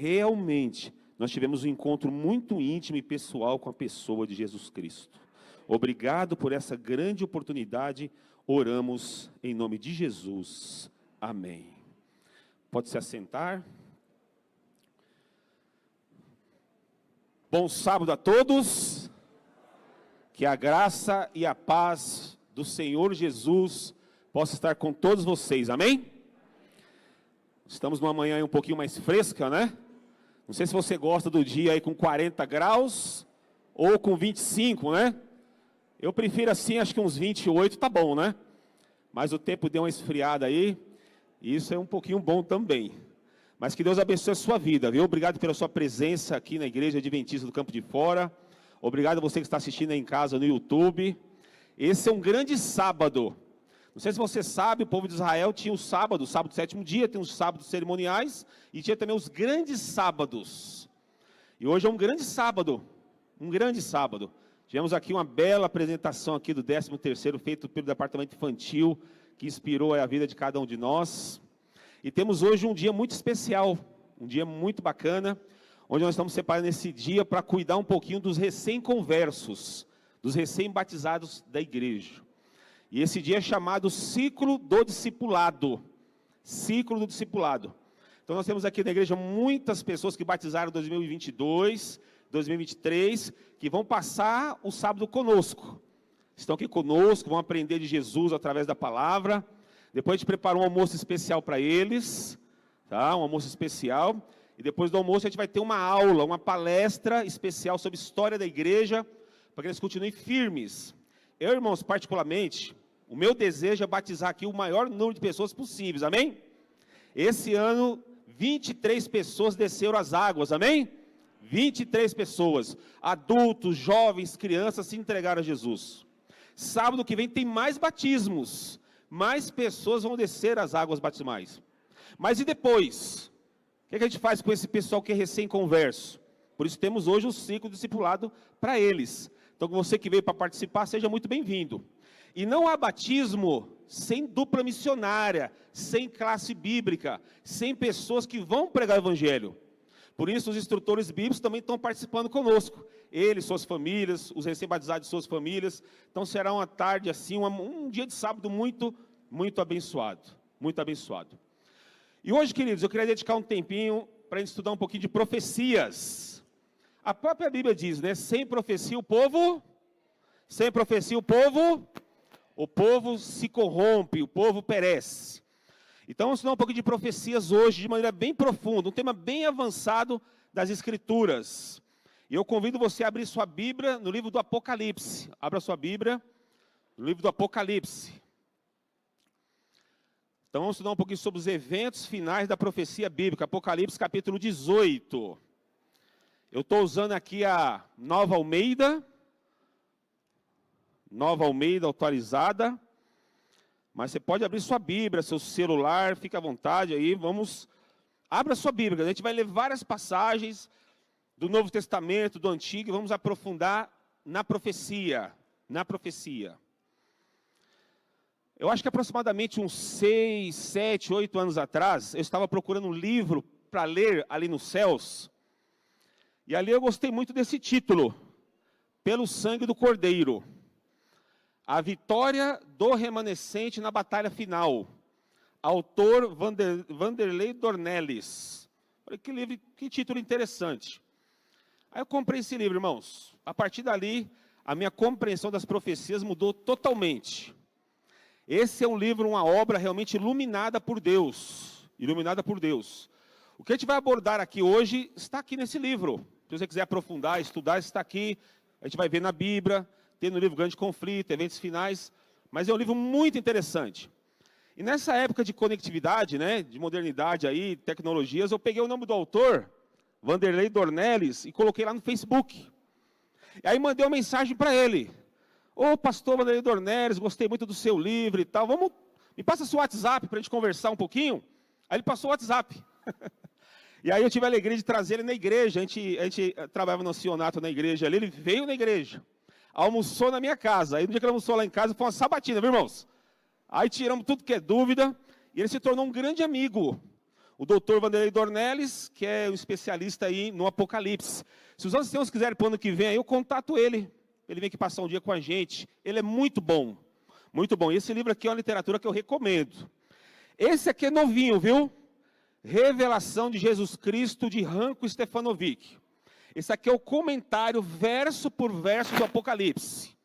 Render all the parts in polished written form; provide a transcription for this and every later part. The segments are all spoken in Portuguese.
realmente nós tivemos um encontro muito íntimo e pessoal com a pessoa de Jesus Cristo. Obrigado por essa grande oportunidade. Oramos em nome de Jesus. Amém. Pode se assentar. Bom sábado a todos. Que a graça e a paz do Senhor Jesus possa estar com todos vocês. Amém? Estamos numa manhã aí um pouquinho mais fresca, né? Não sei se você gosta do dia aí com 40 graus ou com 25, né? Eu prefiro assim, acho que uns 28 tá bom, né? Mas o tempo deu uma esfriada aí, e isso é um pouquinho bom também. Mas que Deus abençoe a sua vida, viu? Obrigado pela sua presença aqui na Igreja Adventista do Campo de Fora. Obrigado a você que está assistindo aí em casa no YouTube. Esse é um grande sábado. Não sei se você sabe, o povo de Israel tinha o sábado do sétimo dia, tem os sábados cerimoniais, e tinha também os grandes sábados. E hoje é um grande sábado, um grande sábado. Tivemos aqui uma bela apresentação aqui do 13º, feito pelo Departamento Infantil, que inspirou a vida de cada um de nós. E temos hoje um dia muito especial, um dia muito bacana, onde nós estamos separando esse dia para cuidar um pouquinho dos recém-conversos, dos recém-batizados da igreja. E esse dia é chamado Ciclo do Discipulado. Ciclo do Discipulado. Então nós temos aqui na igreja muitas pessoas que batizaram em 2022, 2023, que vão passar o sábado conosco. Estão aqui conosco, vão aprender de Jesus através da palavra. Depois a gente preparou um almoço especial para eles, tá? Um almoço especial. E depois do almoço a gente vai ter uma aula, uma palestra especial sobre história da igreja, para que eles continuem firmes. Eu, irmãos, particularmente, o meu desejo é batizar aqui o maior número de pessoas possíveis, amém? Esse ano, 23 pessoas desceram as águas, amém? 23 pessoas, adultos, jovens, crianças se entregaram a Jesus. Sábado que vem tem mais batismos, mais pessoas vão descer as águas batismais. Mas e depois? O que a gente faz com esse pessoal que é recém-converso? Por isso temos hoje o ciclo discipulado para eles. Então você que veio para participar, seja muito bem-vindo. E não há batismo sem dupla missionária, sem classe bíblica, sem pessoas que vão pregar o evangelho. Por isso os instrutores bíblicos também estão participando conosco. Eles, suas famílias, os recém-batizados de suas famílias. Então será uma tarde assim, um dia de sábado muito, muito abençoado. Muito abençoado. E hoje, queridos, eu queria dedicar um tempinho para a gente estudar um pouquinho de profecias. A própria Bíblia diz, né? Sem profecia o povo se corrompe, o povo perece. Então vamos estudar um pouquinho de profecias hoje, de maneira bem profunda, um tema bem avançado das Escrituras. E eu convido você a abrir sua Bíblia no livro do Apocalipse. Abra sua Bíblia no livro do Apocalipse. Então vamos estudar um pouquinho sobre os eventos finais da profecia bíblica. Apocalipse capítulo 18. Eu estou usando aqui a Nova Almeida atualizada. Mas você pode abrir sua Bíblia, seu celular, fica à vontade aí, abra sua Bíblia, a gente vai ler várias passagens do Novo Testamento, do Antigo, e vamos aprofundar na profecia, Eu acho que aproximadamente uns 6, 7, 8 anos atrás, eu estava procurando um livro para ler ali nos céus, e ali eu gostei muito desse título, Pelo Sangue do Cordeiro. A vitória do remanescente na batalha final. Autor Vanderlei Dornelles. Olha que livro, que título interessante. Aí eu comprei esse livro, irmãos. A partir dali, a minha compreensão das profecias mudou totalmente. Esse é um livro, uma obra realmente iluminada por Deus. Iluminada por Deus. O que a gente vai abordar aqui hoje está aqui nesse livro. Se você quiser aprofundar, estudar, está aqui. A gente vai ver na Bíblia. Tem no livro Grande Conflito, Eventos Finais, mas é um livro muito interessante. E nessa época de conectividade, né, de modernidade aí, tecnologias, eu peguei o nome do autor, Vanderlei Dornelles, e coloquei lá no Facebook. E aí mandei uma mensagem para ele. Ô, pastor Vanderlei Dornelles, gostei muito do seu livro e tal, me passa seu WhatsApp para a gente conversar um pouquinho? Aí ele passou o WhatsApp. E aí eu tive a alegria de trazer ele na igreja, a gente trabalhava no acionato na igreja ali, ele veio na igreja. Almoçou na minha casa. Aí no dia que ele almoçou lá em casa, foi uma sabatina, viu, irmãos? Aí tiramos tudo que é dúvida, e ele se tornou um grande amigo. o doutor Vanderlei Dornelles, que é um especialista aí no Apocalipse. Se os anciãos quiserem para o ano que vem, aí eu contato ele. Ele vem aqui passar um dia com a gente. Ele é muito bom. Muito bom. E esse livro aqui é uma literatura que eu recomendo. Esse aqui é novinho, viu? Revelação de Jesus Cristo, de Ranko Stefanovic. Esse aqui é o comentário, verso por verso do Apocalipse.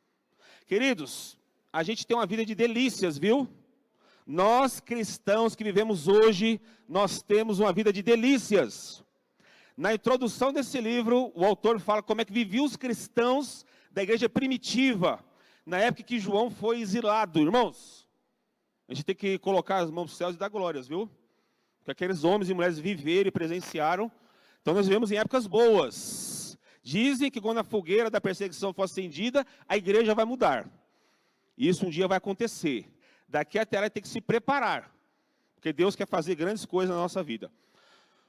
Queridos, a gente tem uma vida de delícias, viu? Nós, cristãos que vivemos hoje, nós temos uma vida de delícias. Na introdução desse livro, o autor fala como é que viviam os cristãos da igreja primitiva, na época que João foi exilado. Irmãos, a gente tem que colocar as mãos nos céus e dar glórias, viu? Porque aqueles homens e mulheres viveram e presenciaram. Então nós vivemos em épocas boas. Dizem que quando a fogueira da perseguição for acendida, a igreja vai mudar. E isso um dia vai acontecer. Daqui até ela tem que se preparar. Porque Deus quer fazer grandes coisas na nossa vida.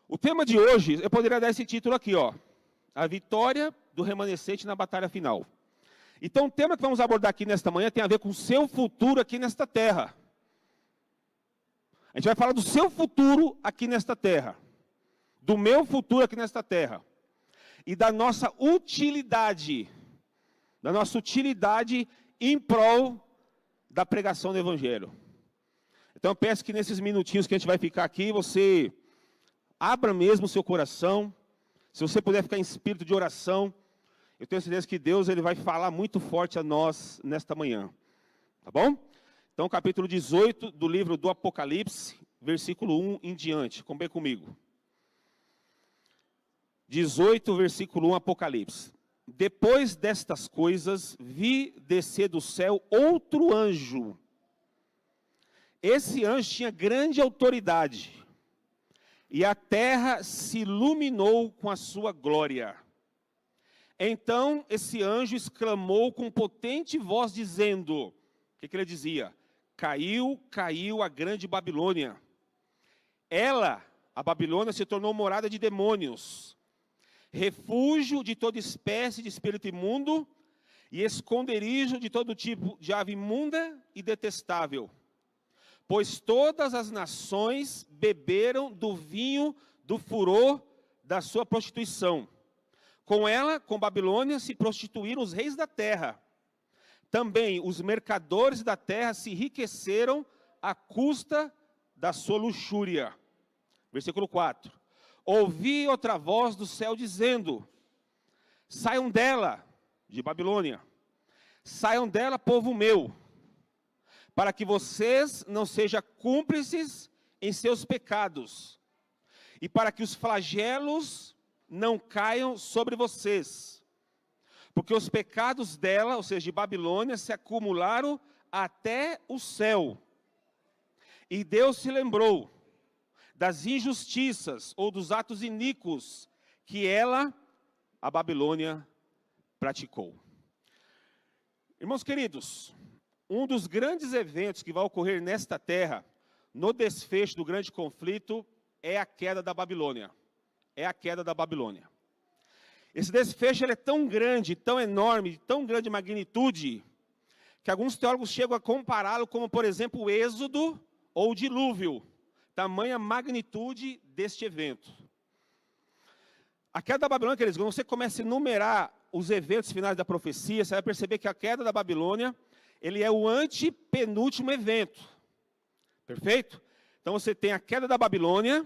O tema de hoje, eu poderia dar esse título aqui, ó. A vitória do remanescente na batalha final. Então o tema que vamos abordar aqui nesta manhã tem a ver com o seu futuro aqui nesta terra. A gente vai falar do seu futuro aqui nesta terra. Do meu futuro aqui nesta terra. E da nossa utilidade. Da nossa utilidade em prol da pregação do Evangelho. Então eu peço que nesses minutinhos que a gente vai ficar aqui, você abra mesmo o seu coração. Se você puder ficar em espírito de oração, eu tenho certeza que Deus ele vai falar muito forte a nós nesta manhã. Tá bom? Então capítulo 18 do livro do Apocalipse, versículo 1 em diante. Acompanhe comigo. 18, versículo 1, Apocalipse. Depois destas coisas, vi descer do céu outro anjo. Esse anjo tinha grande autoridade, e a terra se iluminou com a sua glória. Então esse anjo exclamou com potente voz, dizendo, o que ele dizia? Caiu, caiu a grande Babilônia. Ela, a Babilônia, se tornou morada de demônios, refúgio de toda espécie de espírito imundo e esconderijo de todo tipo de ave imunda e detestável. Pois todas as nações beberam do vinho do furor da sua prostituição. Com ela, com Babilônia, se prostituíram os reis da terra. Também os mercadores da terra se enriqueceram à custa da sua luxúria. Versículo 4. Ouvi outra voz do céu dizendo, saiam dela, de Babilônia, saiam dela, povo meu, para que vocês não sejam cúmplices em seus pecados, e para que os flagelos não caiam sobre vocês, porque os pecados dela, ou seja, de Babilônia, se acumularam até o céu, e Deus se lembrou das injustiças ou dos atos iníquos que ela, a Babilônia, praticou. Irmãos queridos, um dos grandes eventos que vai ocorrer nesta terra, no desfecho do grande conflito, é a queda da Babilônia. É a queda da Babilônia. Esse desfecho ele é tão grande, tão enorme, de tão grande magnitude, que alguns teólogos chegam a compará-lo como, por exemplo, o Êxodo ou o dilúvio. Tamanha magnitude deste evento. A queda da Babilônia, queridos, quando você começa a enumerar os eventos finais da profecia, você vai perceber que a queda da Babilônia, ele é o antepenúltimo evento. Perfeito? Então você tem a queda da Babilônia,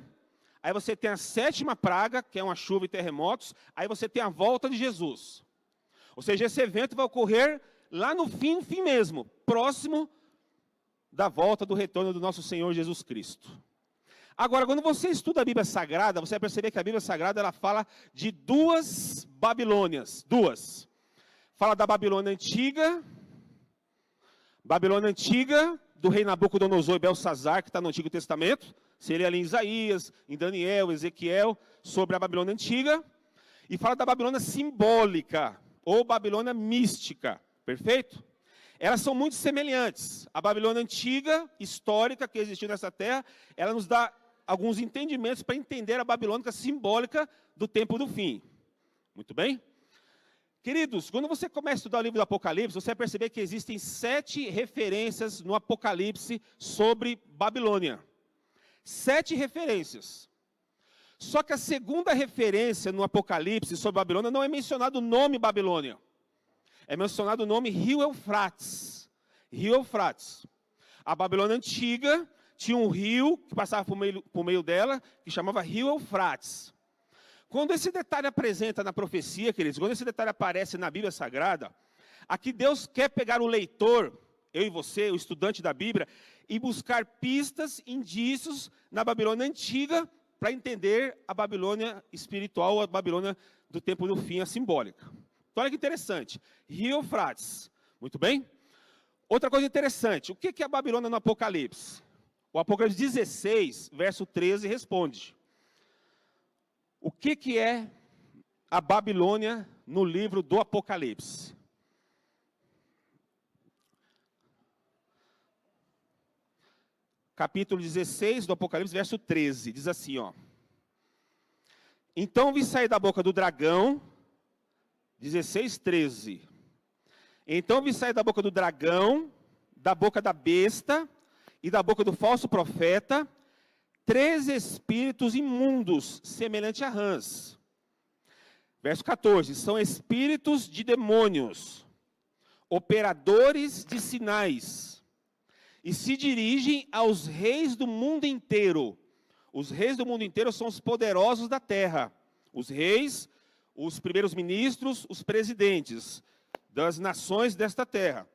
aí você tem a 7ª praga, que é uma chuva e terremotos, aí você tem a volta de Jesus. Ou seja, esse evento vai ocorrer lá no fim mesmo, próximo da volta do retorno do nosso Senhor Jesus Cristo. Agora, quando você estuda a Bíblia Sagrada, você vai perceber que a Bíblia Sagrada ela fala de 2 Babilônias. 2. Fala da Babilônia Antiga do rei Nabucodonosor e Belsazar, que está no Antigo Testamento. Seria ali em Isaías, em Daniel, Ezequiel, sobre a Babilônia Antiga. E fala da Babilônia simbólica, ou Babilônia mística. Perfeito? Elas são muito semelhantes. A Babilônia Antiga, histórica, que existiu nessa terra, ela nos dá alguns entendimentos para entender a babilônica simbólica do tempo do fim. Muito bem? Queridos, quando você começa a estudar o livro do Apocalipse, você vai perceber que existem 7 referências no Apocalipse sobre Babilônia. 7 referências. Só que a segunda referência no Apocalipse sobre Babilônia não é mencionado o nome Babilônia. É mencionado o nome Rio Eufrates. Rio Eufrates. A Babilônia antiga tinha um rio que passava por meio dela, que chamava Rio Eufrates. Quando esse detalhe apresenta na profecia, queridos, quando esse detalhe aparece na Bíblia Sagrada, aqui Deus quer pegar o leitor, eu e você, o estudante da Bíblia, e buscar pistas, indícios na Babilônia antiga, para entender a Babilônia espiritual, a Babilônia do tempo do fim, a simbólica. Então, olha que interessante. Rio Eufrates. Muito bem? Outra coisa interessante. O que é a Babilônia no Apocalipse? O Apocalipse 16, verso 13, responde. O que é a Babilônia no livro do Apocalipse? Capítulo 16 do Apocalipse, verso 13, diz assim, ó. Então vi sair da boca do dragão, 16, 13. Então vi sair da boca do dragão, da boca da besta e da boca do falso profeta, 3 espíritos imundos, semelhante a rãs. Verso 14, são espíritos de demônios, operadores de sinais, e se dirigem aos reis do mundo inteiro. Os reis do mundo inteiro são os poderosos da terra. Os reis, os primeiros ministros, os presidentes das nações desta terra.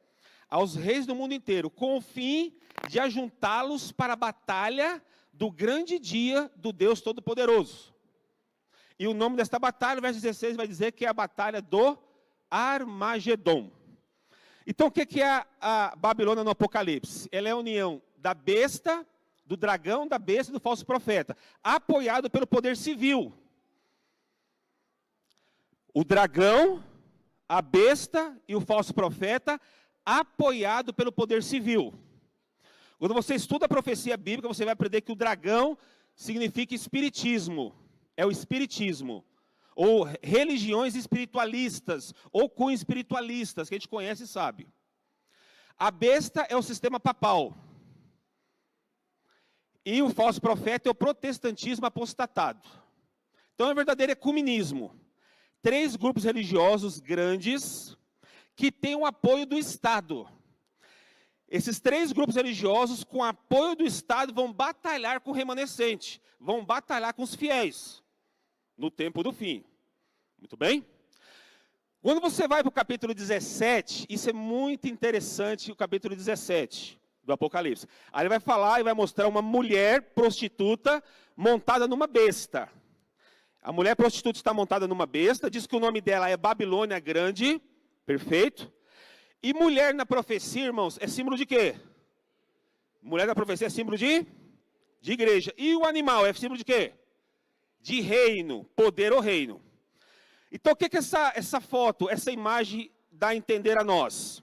Aos reis do mundo inteiro, com o fim de ajuntá-los para a batalha do grande dia do Deus Todo-Poderoso. E o nome desta batalha, verso 16, vai dizer que é a batalha do Armagedon. Então, o que é a Babilônia no Apocalipse? Ela é a união da besta, do dragão, da besta e do falso profeta, apoiado pelo poder civil. O dragão, a besta e o falso profeta, apoiado pelo poder civil. Quando você estuda a profecia bíblica, você vai aprender que o dragão significa espiritismo. É o espiritismo. Ou religiões espiritualistas, ou cunho espiritualistas, que a gente conhece e sabe. A besta é o sistema papal. E o falso profeta é o protestantismo apostatado. Então é o verdadeiro ecumenismo. 3 grupos religiosos grandes que têm o apoio do Estado. Esses 3 grupos religiosos, com apoio do Estado, vão batalhar com o remanescente, vão batalhar com os fiéis, no tempo do fim. Muito bem? Quando você vai para o capítulo 17, isso é muito interessante, o capítulo 17 do Apocalipse. Aí ele vai falar e vai mostrar uma mulher prostituta montada numa besta. A mulher prostituta está montada numa besta, diz que o nome dela é Babilônia Grande, perfeito. E mulher na profecia, irmãos, é símbolo de quê? Mulher na profecia é símbolo de igreja. E o animal é símbolo de quê? De reino, poder ou reino. Então, o que essa foto, essa imagem dá a entender a nós?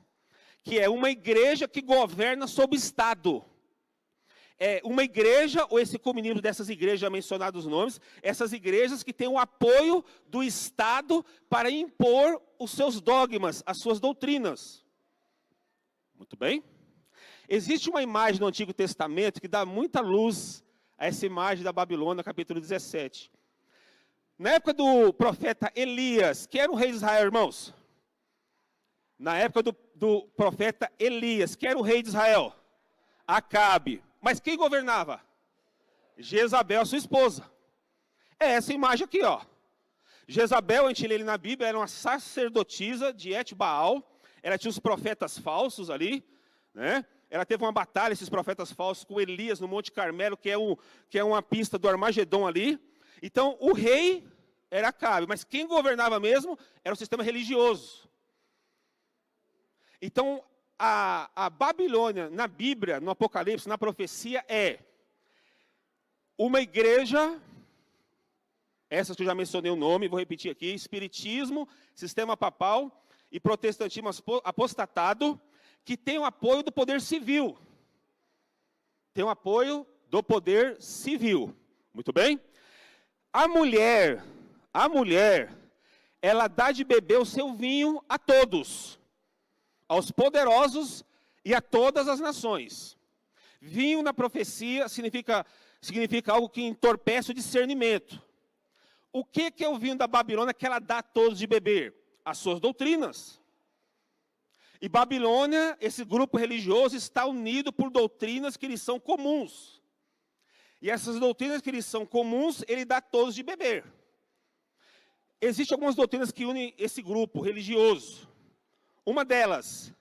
Que é uma igreja que governa sob Estado. É uma igreja, ou esse comunismo dessas igrejas, já mencionados os nomes, essas igrejas que têm o apoio do Estado para impor os seus dogmas, as suas doutrinas. Muito bem? Existe uma imagem no Antigo Testamento que dá muita luz a essa imagem da Babilônia, capítulo 17. Na época do profeta Elias, que era o rei de Israel, irmãos? Na época do profeta Elias, que era o rei de Israel? Acabe. Mas quem governava? Jezabel, sua esposa. É essa imagem aqui, ó. Jezabel, a gente lê ele na Bíblia, era uma sacerdotisa de Et-Baal. Ela tinha os profetas falsos ali, né? Ela teve uma batalha, esses profetas falsos, com Elias no Monte Carmelo, que é uma pista do Armagedon ali. Então, o rei era Acabe, mas quem governava mesmo era o sistema religioso. Então, a Babilônia, na Bíblia, no Apocalipse, na profecia, é uma igreja, essas que eu já mencionei o nome, vou repetir aqui, espiritismo, sistema papal e protestantismo apostatado, que tem o apoio do poder civil. Tem o apoio do poder civil. Muito bem? A mulher, ela dá de beber o seu vinho a todos, aos poderosos e a todas as nações. Vinho na profecia significa significa algo que entorpece o discernimento. O que é o vinho da Babilônia que ela dá a todos de beber? As suas doutrinas. E Babilônia, esse grupo religioso, está unido por doutrinas que lhes são comuns. E essas doutrinas que lhes são comuns, ele dá a todos de beber. Existem algumas doutrinas que unem esse grupo religioso. Uma delas,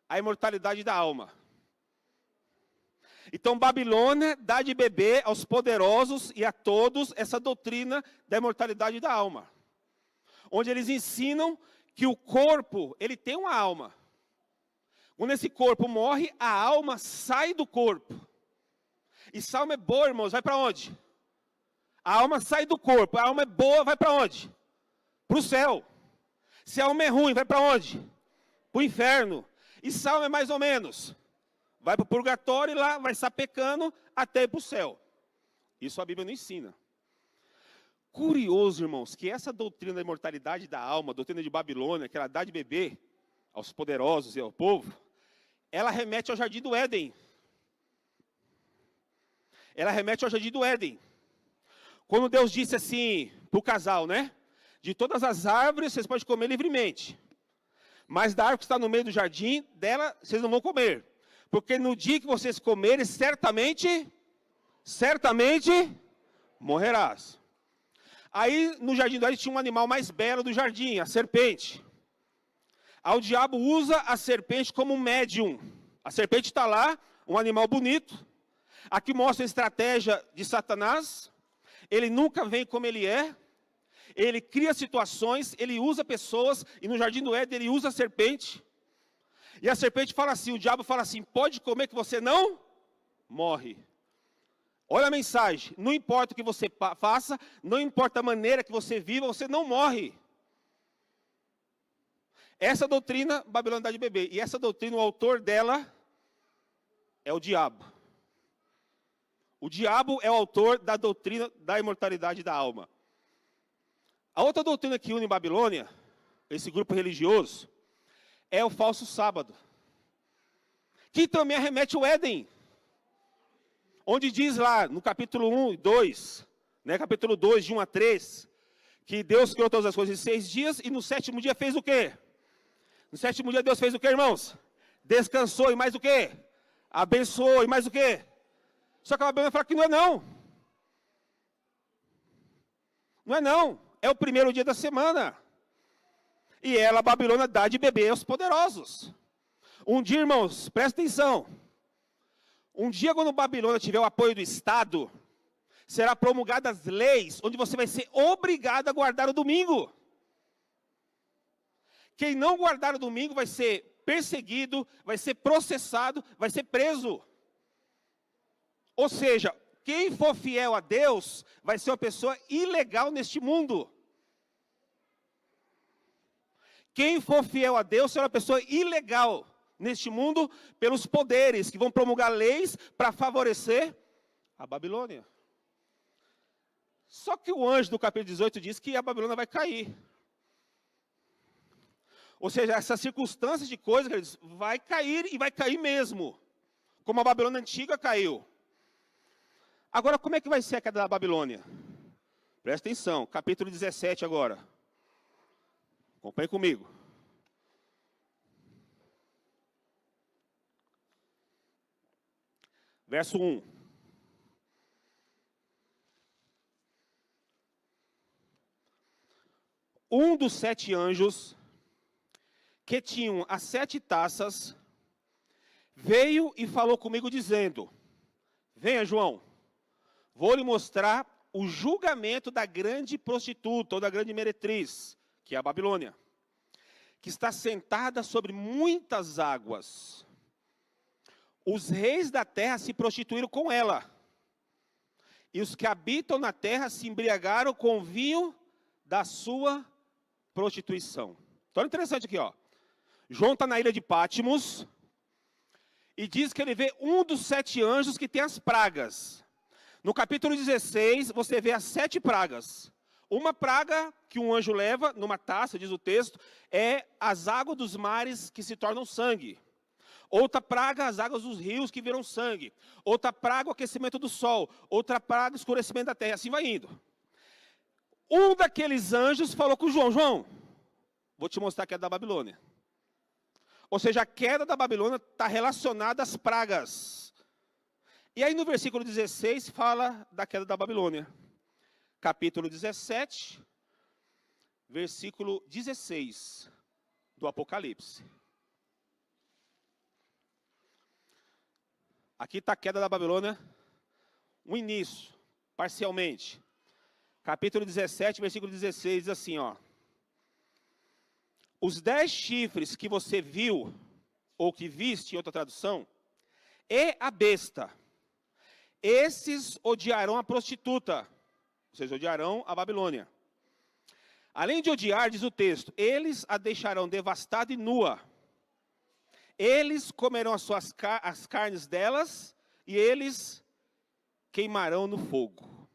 a imortalidade da alma. Então, Babilônia dá de beber aos poderosos e a todos essa doutrina da imortalidade da alma. Onde eles ensinam que o corpo, ele tem uma alma. Quando esse corpo morre, a alma sai do corpo. E se a alma é boa, irmãos, vai para onde? A alma sai do corpo. A alma é boa, vai para onde? Para o céu. Se a alma é ruim, vai para onde? Para o inferno. E se a alma é mais ou menos? Vai para o purgatório e lá vai estar pecando até ir para o céu. Isso a Bíblia não ensina. Curioso, irmãos, que essa doutrina da imortalidade da alma, a doutrina de Babilônia, que ela dá de beber aos poderosos e ao povo, ela remete ao Jardim do Éden. Ela remete ao Jardim do Éden. Quando Deus disse assim para o casal, né? De todas as árvores vocês podem comer livremente. Mas da árvore que está no meio do jardim, dela vocês não vão comer. Porque no dia que vocês comerem, certamente morrerás. Aí no Jardim do Éden tinha um animal mais belo do jardim, a serpente. Aí o diabo usa a serpente como um médium. A serpente está lá, um animal bonito. Aqui mostra a estratégia de Satanás. Ele nunca vem como ele é. Ele cria situações, ele usa pessoas. E no Jardim do Éden ele usa a serpente. E a serpente fala assim, o diabo fala assim, pode comer que você não morre. Olha a mensagem, não importa o que você faça, não importa a maneira que você viva, você não morre. Essa doutrina, Babilônia dá de beber. E essa doutrina, o autor dela é o diabo. O diabo é o autor da doutrina da imortalidade da alma. A outra doutrina que une Babilônia, esse grupo religioso, é o falso sábado. Que também remete ao Éden. Onde diz lá, no capítulo 1 e 2, né, capítulo 2, de 1 a 3, que Deus criou todas as coisas em 6 dias, e no 7º dia fez o quê? No 7º dia Deus fez o quê, irmãos? Descansou, e mais o quê? Abençoou, e mais o quê? Só que a Bíblia fala que não é não. Não é não. É o primeiro dia da semana. E ela, a Babilônia, dá de beber aos poderosos. Um dia, irmãos, presta atenção. Um dia, quando Babilônia tiver o apoio do Estado, será promulgadas leis onde você vai ser obrigado a guardar o domingo. Quem não guardar o domingo vai ser perseguido, vai ser processado, vai ser preso. Ou seja, quem for fiel a Deus vai ser uma pessoa ilegal neste mundo. Quem for fiel a Deus será uma pessoa ilegal neste mundo pelos poderes que vão promulgar leis para favorecer a Babilônia. Só que o anjo do capítulo 18 diz que a Babilônia vai cair. Ou seja, essas circunstâncias de coisas, queridos, vai cair e vai cair mesmo. Como a Babilônia antiga caiu. Agora, como é que vai ser a queda da Babilônia? Presta atenção, capítulo 17 agora. Acompanhe comigo. Verso 1. Um dos 7 anjos, que tinham as 7 taças, veio e falou comigo dizendo, venha, João, vou lhe mostrar o julgamento da grande prostituta, ou da grande meretriz, que é a Babilônia, que está sentada sobre muitas águas. Os reis da terra se prostituíram com ela, e os que habitam na terra se embriagaram com o vinho da sua prostituição. Então, olha interessante aqui, ó. João está na ilha de Pátimos, e diz que ele vê um dos 7 anjos que tem as pragas. No capítulo 16, você vê as 7 pragas. Uma praga que um anjo leva numa taça, diz o texto, é as águas dos mares que se tornam sangue. Outra praga, as águas dos rios que viram sangue. Outra praga, o aquecimento do sol. Outra praga, o escurecimento da terra. Assim vai indo. Um daqueles anjos falou com João: João, vou te mostrar a queda da Babilônia. Ou seja, a queda da Babilônia está relacionada às pragas. E aí no versículo 16 fala da queda da Babilônia. Capítulo 17, versículo 16 do Apocalipse. Aqui está a queda da Babilônia, um início, parcialmente. Capítulo 17, versículo 16, diz assim, ó. Os 10 chifres que você viu, ou que viste em outra tradução, e a besta, esses odiarão a prostituta, ou seja, odiarão a Babilônia. Além de odiar, diz o texto, eles a deixarão devastada e nua. Eles comerão as carnes delas e eles queimarão no fogo.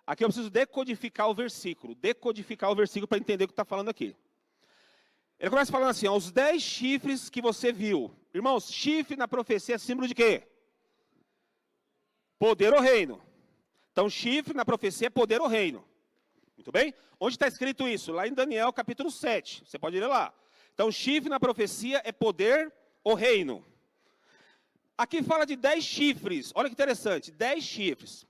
Aqui eu preciso decodificar o versículo para entender o que está falando aqui. Ele começa falando assim, ó, os 10 chifres que você viu. Irmãos, chifre na profecia é símbolo de quê? Poder ou reino. Então, chifre na profecia é poder ou reino. Muito bem? Onde está escrito isso? Lá em Daniel, capítulo 7. Você pode ler lá. Então, chifre na profecia é poder ou reino. Aqui fala de 10 chifres. Olha que interessante, 10 chifres.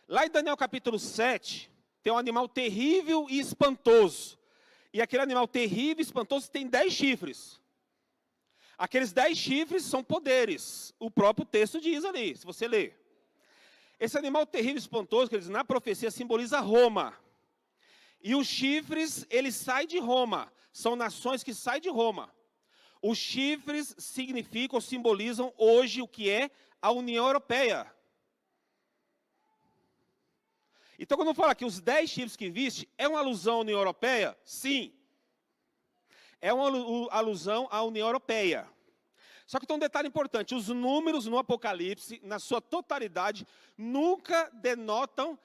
Lá em Daniel, capítulo 7, tem um animal terrível e espantoso. E aquele animal terrível e espantoso tem 10 chifres. Aqueles 10 chifres são poderes. O próprio texto diz ali, se você ler. Esse animal terrível e espantoso, que eles na profecia simboliza Roma. E os chifres, eles saem de Roma. São nações que saem de Roma. Os chifres significam, simbolizam hoje o que é a União Europeia. Então, quando fala que os 10 chifres que viste, é uma alusão à União Europeia? Sim. É uma alusão à União Europeia. Só que tem um detalhe importante, os números no Apocalipse, na sua totalidade, nunca denotam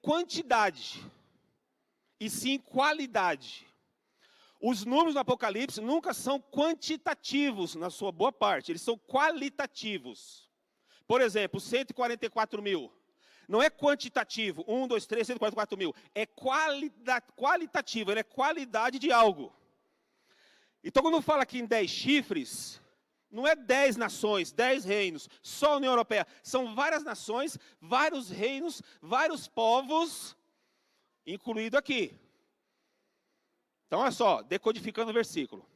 quantidade, e sim qualidade. Os números do Apocalipse nunca são quantitativos, na sua boa parte, eles são qualitativos. Por exemplo, 144 mil. Não é quantitativo, 1, 2, 3, 144 mil. É qualitativo, ele é qualidade de algo. Então, quando fala aqui em 10 chifres, não é 10 nações, 10 reinos, só a União Europeia. São várias nações, vários reinos, vários povos, incluído aqui. Então, olha só, decodificando o versículo.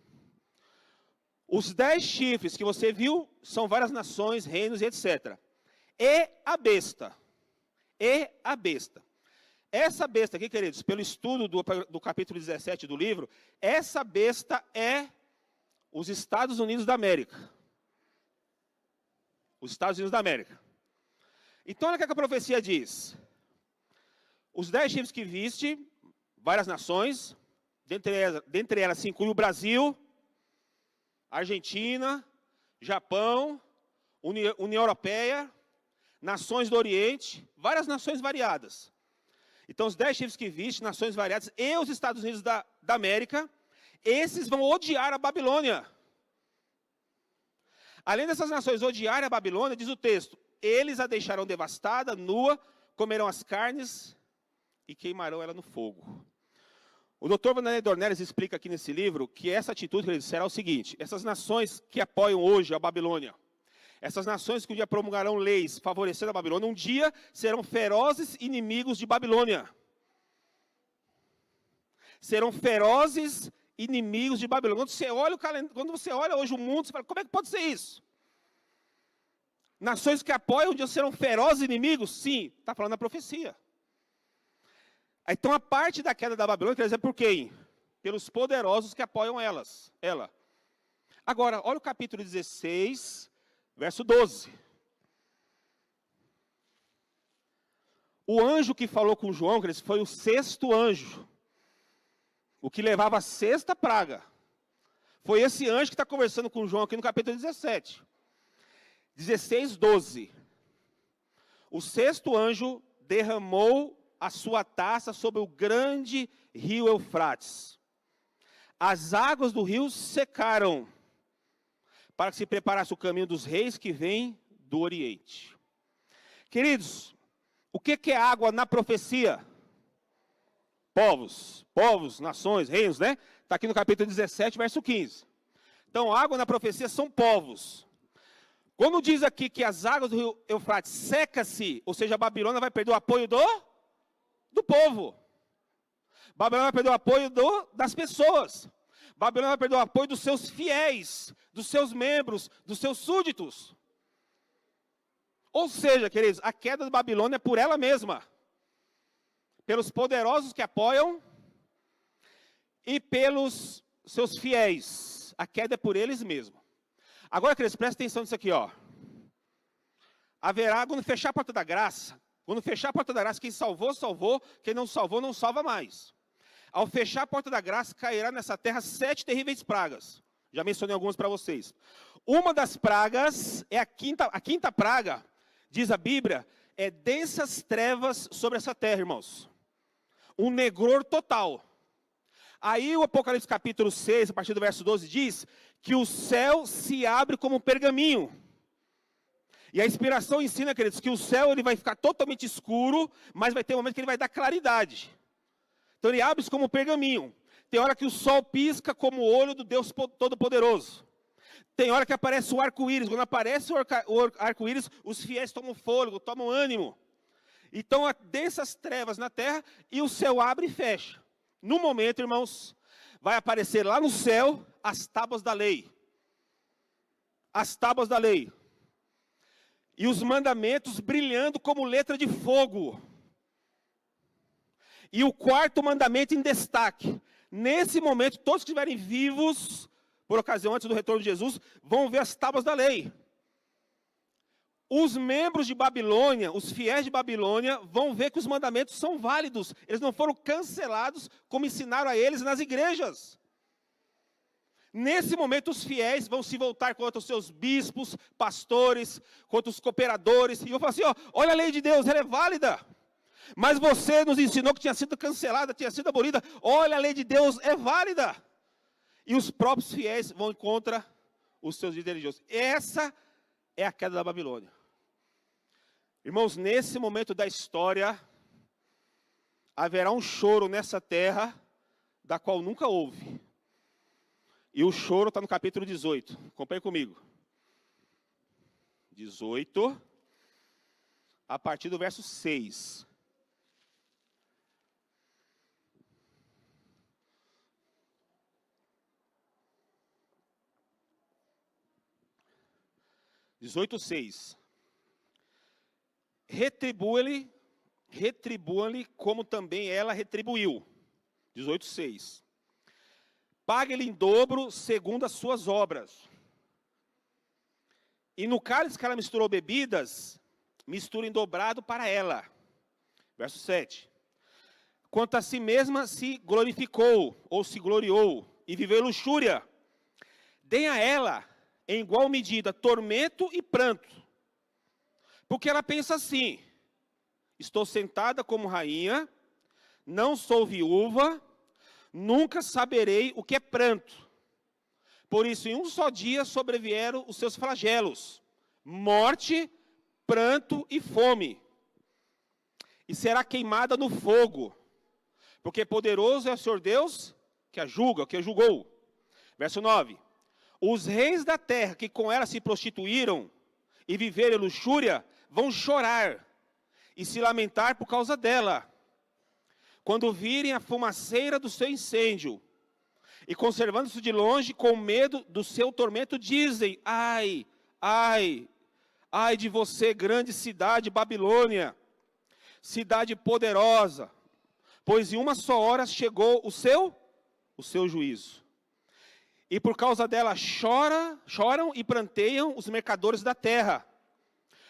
Os 10 chifres que você viu são várias nações, reinos e etc. E a besta. E a besta. Essa besta aqui, queridos, pelo estudo do capítulo 17 do livro, essa besta é os Estados Unidos da América. Os Estados Unidos da América. Então, olha o que a profecia diz. Os 10 chifres que viste, várias nações, dentre elas se inclui o Brasil, Argentina, Japão, União Europeia, nações do Oriente, várias nações variadas. Então, os 10 chifres que viste, nações variadas, e os Estados Unidos da América, esses vão odiar a Babilônia. Além dessas nações odiarem a Babilônia, diz o texto, eles a deixarão devastada, nua, comerão as carnes e queimarão ela no fogo. O Dr. Vanderlei Dornelles explica aqui nesse livro que essa atitude será o seguinte, essas nações que apoiam hoje a Babilônia, essas nações que um dia promulgarão leis favorecendo a Babilônia, um dia serão ferozes inimigos de Babilônia. Serão ferozes inimigos de Babilônia. Quando você olha hoje o mundo, você fala, como é que pode ser isso? Nações que apoiam um dia serão ferozes inimigos? Sim, está falando da profecia. Então a parte da queda da Babilônia quer dizer por quem? Pelos poderosos que apoiam ela. Agora, olha o capítulo 16, verso 12. O anjo que falou com João, foi o 6º anjo. O que levava a 6ª praga. Foi esse anjo que está conversando com João aqui no capítulo 17. 16, 12. O 6º anjo derramou a sua taça sobre o grande rio Eufrates. As águas do rio secaram, para que se preparasse o caminho dos reis que vêm do Oriente. Queridos, o que é água na profecia? Povos, nações, reinos, né? Está aqui no capítulo 17, verso 15. Então, água na profecia são povos. Quando diz aqui que as águas do rio Eufrates seca-se, ou seja, a Babilônia vai perder o apoio do povo. Babilônia vai perder o apoio das pessoas. Babilônia vai perder o apoio dos seus fiéis, dos seus membros, dos seus súditos. Ou seja, queridos, a queda da Babilônia é por ela mesma. Pelos poderosos que apoiam e pelos seus fiéis. A queda é por eles mesmos. Agora, queridos, presta atenção nisso aqui, ó. Haverá, quando fechar a porta da graça, quem salvou, salvou, quem não salvou, não salva mais. Ao fechar a porta da graça, cairá nessa terra 7 terríveis pragas. Já mencionei algumas para vocês. Uma das pragas é a quinta praga, diz a Bíblia, é densas trevas sobre essa terra, irmãos. Um negror total. Aí o Apocalipse capítulo 6, a partir do verso 12, diz que o céu se abre como um pergaminho. E a inspiração ensina, queridos, que o céu ele vai ficar totalmente escuro, mas vai ter um momento que ele vai dar claridade. Então ele abre-se como um pergaminho. Tem hora que o sol pisca como o olho do Deus Todo-Poderoso. Tem hora que aparece o arco-íris. Quando aparece o arco-íris, os fiéis tomam fôlego, tomam ânimo. Então há densas trevas na terra e o céu abre e fecha. No momento, irmãos, vai aparecer lá no céu as tábuas da lei. As tábuas da lei. E os mandamentos brilhando como letra de fogo. E o quarto mandamento em destaque. Nesse momento, todos que estiverem vivos, por ocasião antes do retorno de Jesus, vão ver as tábuas da lei. Os membros de Babilônia, os fiéis de Babilônia, vão ver que os mandamentos são válidos. Eles não foram cancelados como ensinaram a eles nas igrejas. Nesse momento, os fiéis vão se voltar contra os seus bispos, pastores, contra os cooperadores. E vão falar assim, ó, olha a lei de Deus, ela é válida. Mas você nos ensinou que tinha sido cancelada, tinha sido abolida. Olha, a lei de Deus é válida. E os próprios fiéis vão contra os seus líderes religiosos. Essa é a queda da Babilônia. Irmãos, nesse momento da história, haverá um choro nessa terra, da qual nunca houve. E o choro está no capítulo 18. Acompanhe comigo. 18, a partir do verso 6. Dezoito, 6. Retribua-lhe como também ela retribuiu. 18, 6. Pague-lhe em dobro segundo as suas obras. E no cálice que ela misturou bebidas, misture em dobrado para ela. Verso 7. Quanto a si mesma se glorificou, ou se gloriou, e viveu em luxúria, dê a ela, em igual medida, tormento e pranto. Porque ela pensa assim, estou sentada como rainha, não sou viúva, nunca saberei o que é pranto. Por isso, em um só dia sobrevieram os seus flagelos, morte, pranto e fome. E será queimada no fogo, porque poderoso é o Senhor Deus que a julga, que a julgou. Verso 9. Os reis da terra que com ela se prostituíram e viveram em luxúria, vão chorar e se lamentar por causa dela. Quando virem a fumaceira do seu incêndio, e conservando-se de longe com medo do seu tormento, dizem, ai, ai, ai de você, grande cidade Babilônia, cidade poderosa, pois em uma só hora chegou o seu juízo. E por causa dela choram e pranteiam os mercadores da terra,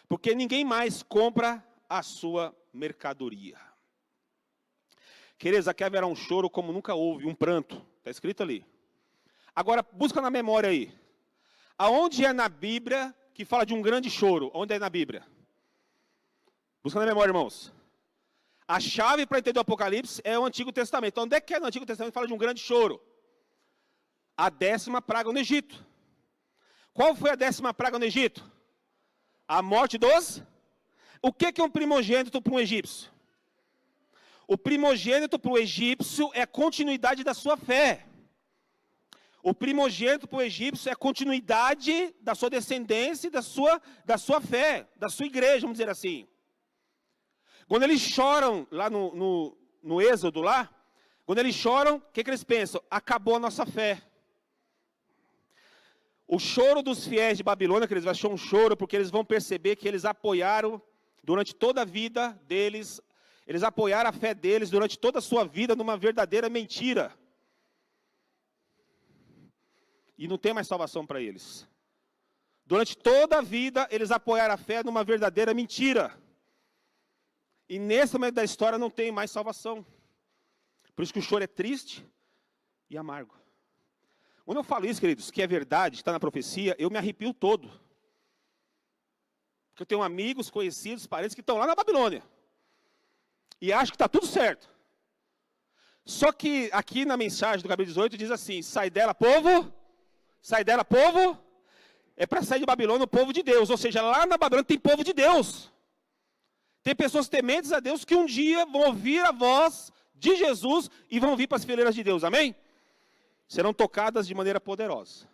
porque ninguém mais compra a sua mercadoria. Queridos, aqui haverá um choro como nunca houve, um pranto. Está escrito ali. Agora, busca na memória aí. Aonde é na Bíblia que fala de um grande choro? Onde é na Bíblia? Busca na memória, irmãos. A chave para entender o Apocalipse é o Antigo Testamento. Então, onde é que é no Antigo Testamento que fala de um grande choro? A 10ª praga no Egito. Qual foi a 10ª praga no Egito? A morte dos... O que é um primogênito para um egípcio? O primogênito para o egípcio é a continuidade da sua fé. O primogênito para o egípcio é a continuidade da sua descendência, da sua fé, da sua igreja, vamos dizer assim. Quando eles choram lá no Êxodo, lá, quando eles choram, o que eles pensam? Acabou a nossa fé. O choro dos fiéis de Babilônia, que eles vão achar um choro, porque eles vão perceber que eles apoiaram, durante toda a vida deles, eles apoiaram a fé deles durante toda a sua vida numa verdadeira mentira. E não tem mais salvação para eles. Durante toda a vida, eles apoiaram a fé numa verdadeira mentira. E nesse momento da história não tem mais salvação. Por isso que o choro é triste e amargo. Quando eu falo isso, queridos, que é verdade, está na profecia, eu me arrepio todo. Porque eu tenho amigos, conhecidos, parentes que estão lá na Babilônia. E acham que está tudo certo. Só que aqui na mensagem do capítulo 18 diz assim, sai dela, povo. Sai dela, povo. É para sair de Babilônia o povo de Deus. Ou seja, lá na Babilônia tem povo de Deus. Tem pessoas tementes a Deus que um dia vão ouvir a voz de Jesus e vão vir para as fileiras de Deus. Amém? Serão tocadas de maneira poderosa.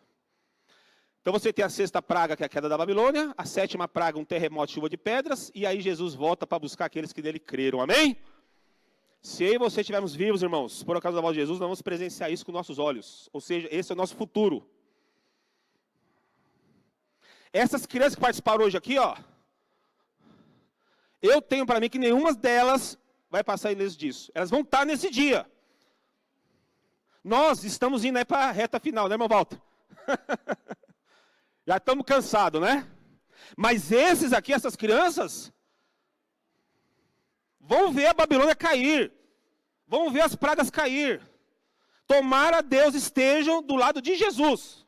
Então você tem a 6ª praga, que é a queda da Babilônia. A 7ª praga, um terremoto, chuva de pedras. E aí Jesus volta para buscar aqueles que nele creram. Amém? Se eu e você estivermos vivos, irmãos, por causa da voz de Jesus, nós vamos presenciar isso com nossos olhos. Ou seja, esse é o nosso futuro. Essas crianças que participaram hoje aqui, ó. Eu tenho para mim que nenhuma delas vai passar ileso disso. Elas vão estar nesse dia. Nós estamos indo aí para a reta final, né, irmão Walter? Já estamos cansados, né? Mas esses aqui, essas crianças, vão ver a Babilônia cair. Vão ver as pragas cair. Tomara Deus estejam do lado de Jesus.